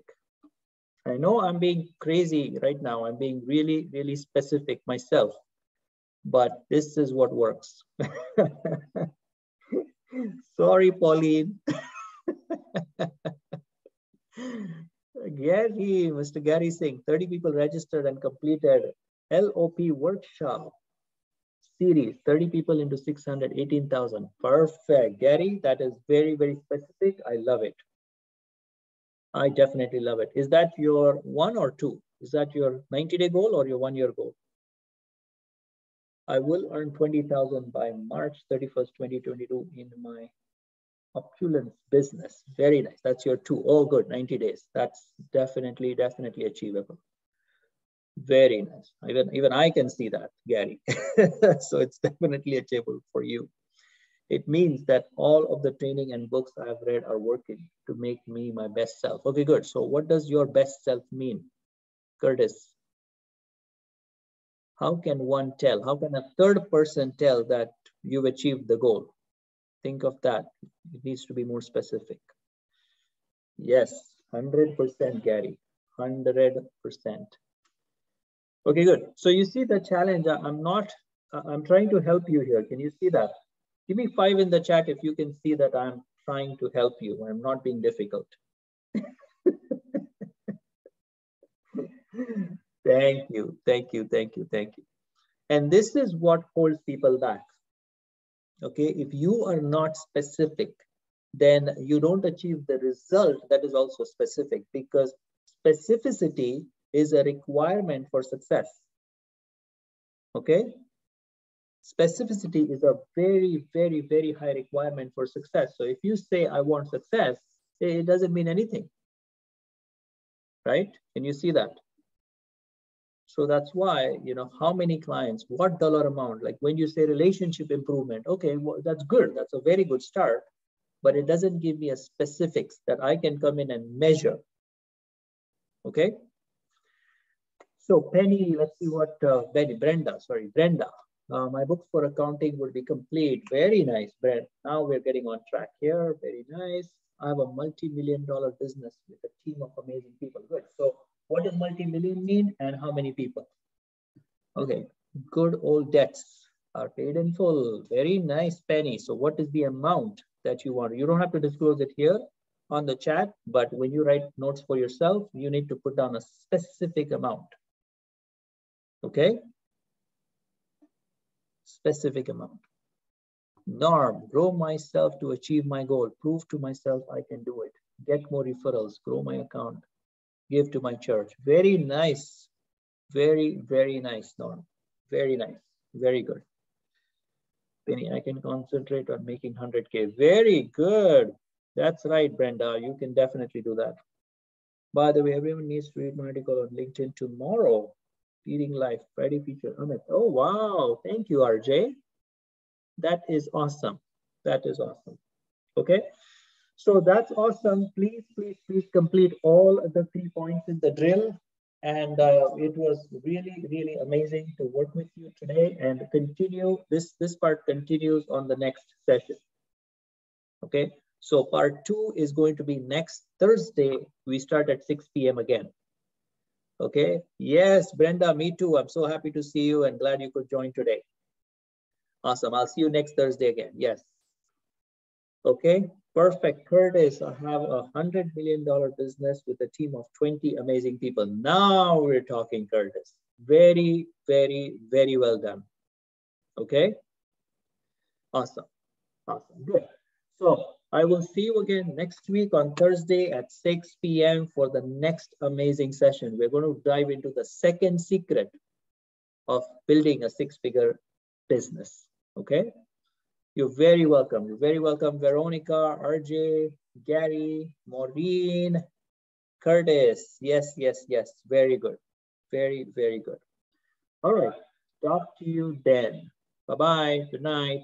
I know I'm being crazy right now. I'm being really, really specific myself, but this is what works. Sorry, Pauline. Gary, Mr. Gary Singh, 30 people registered and completed LOP workshop series, 30 people into 600, 18,000. Perfect. Gary, that is very, very specific. I love it. I definitely love it. Is that your 1 or 2? Is that your 90-day goal or your 1-year goal? I will earn 20,000 by March 31st, 2022 in my opulence business. Very nice. That's your 2. Oh, good. 90 days. That's definitely achievable. Very nice. Even I can see that, Gary. So it's definitely achievable for you. It means that all of the training and books I've read are working to make me my best self. Okay, good. So what does your best self mean, Curtis? How can one tell? How can a third person tell that you've achieved the goal? Think of that. It needs to be more specific. Yes, 100%, Gary. 100%. Okay, good. So you see the challenge. I'm trying to help you here. Can you see that? Give me 5 in the chat if you can see that I'm trying to help you. I'm not being difficult. Thank you, thank you, thank you, thank you. And this is what holds people back. Okay, if you are not specific, then you don't achieve the result that is also specific, because specificity is a requirement for success. Okay, specificity is a very, very, very high requirement for success. So if you say, I want success, it doesn't mean anything, right? Can you see that? So that's why, you know, how many clients, what dollar amount, like when you say relationship improvement, okay, well, that's good. That's a very good start, but it doesn't give me a specifics that I can come in and measure. Okay. So Penny, let's see what, Brenda. My books for accounting will be complete. Very nice, Brent. Now we're getting on track here. Very nice. I have a multi-million-dollar business with a team of amazing people. Good. So what does multi-million mean and how many people? Okay, good old debts are paid in full. Very nice, Penny. So what is the amount that you want? You don't have to disclose it here on the chat, but when you write notes for yourself, you need to put down a specific amount. Okay? Specific amount. Norm, grow myself to achieve my goal. Prove to myself I can do it. Get more referrals, grow my account, give to my church. Very nice. Very, very nice, Norm. Very nice. Very good. Penny, I can concentrate on making 100K. Very good. That's right, Brenda. You can definitely do that. By the way, everyone needs to read my article on LinkedIn tomorrow. Leading Life, Friday feature. Amit. Oh, wow. Thank you, RJ. That is awesome. That is awesome. Okay. So that's awesome. Please, please, please complete all the 3 points in the drill. And it was really, really amazing to work with you today and continue. This part continues on the next session. Okay. So part 2 is going to be next Thursday. We start at 6 p.m. again. Okay. Yes, Brenda, me too. I'm so happy to see you and glad you could join today. Awesome. I'll see you next Thursday again. Yes. Okay. Perfect. Curtis, I have a $100 million business with a team of 20 amazing people. Now we're talking, Curtis. Very, very, very well done. Okay. Awesome. Awesome. Good. So I will see you again next week on Thursday at 6 p.m. for the next amazing session. We're going to dive into the second secret of building a 6-figure business. Okay. You're very welcome. You're very welcome, Veronica, RJ, Gary, Maureen, Curtis. Yes, yes, yes. Very good. Very, very good. All right. Talk to you then. Bye-bye. Good night.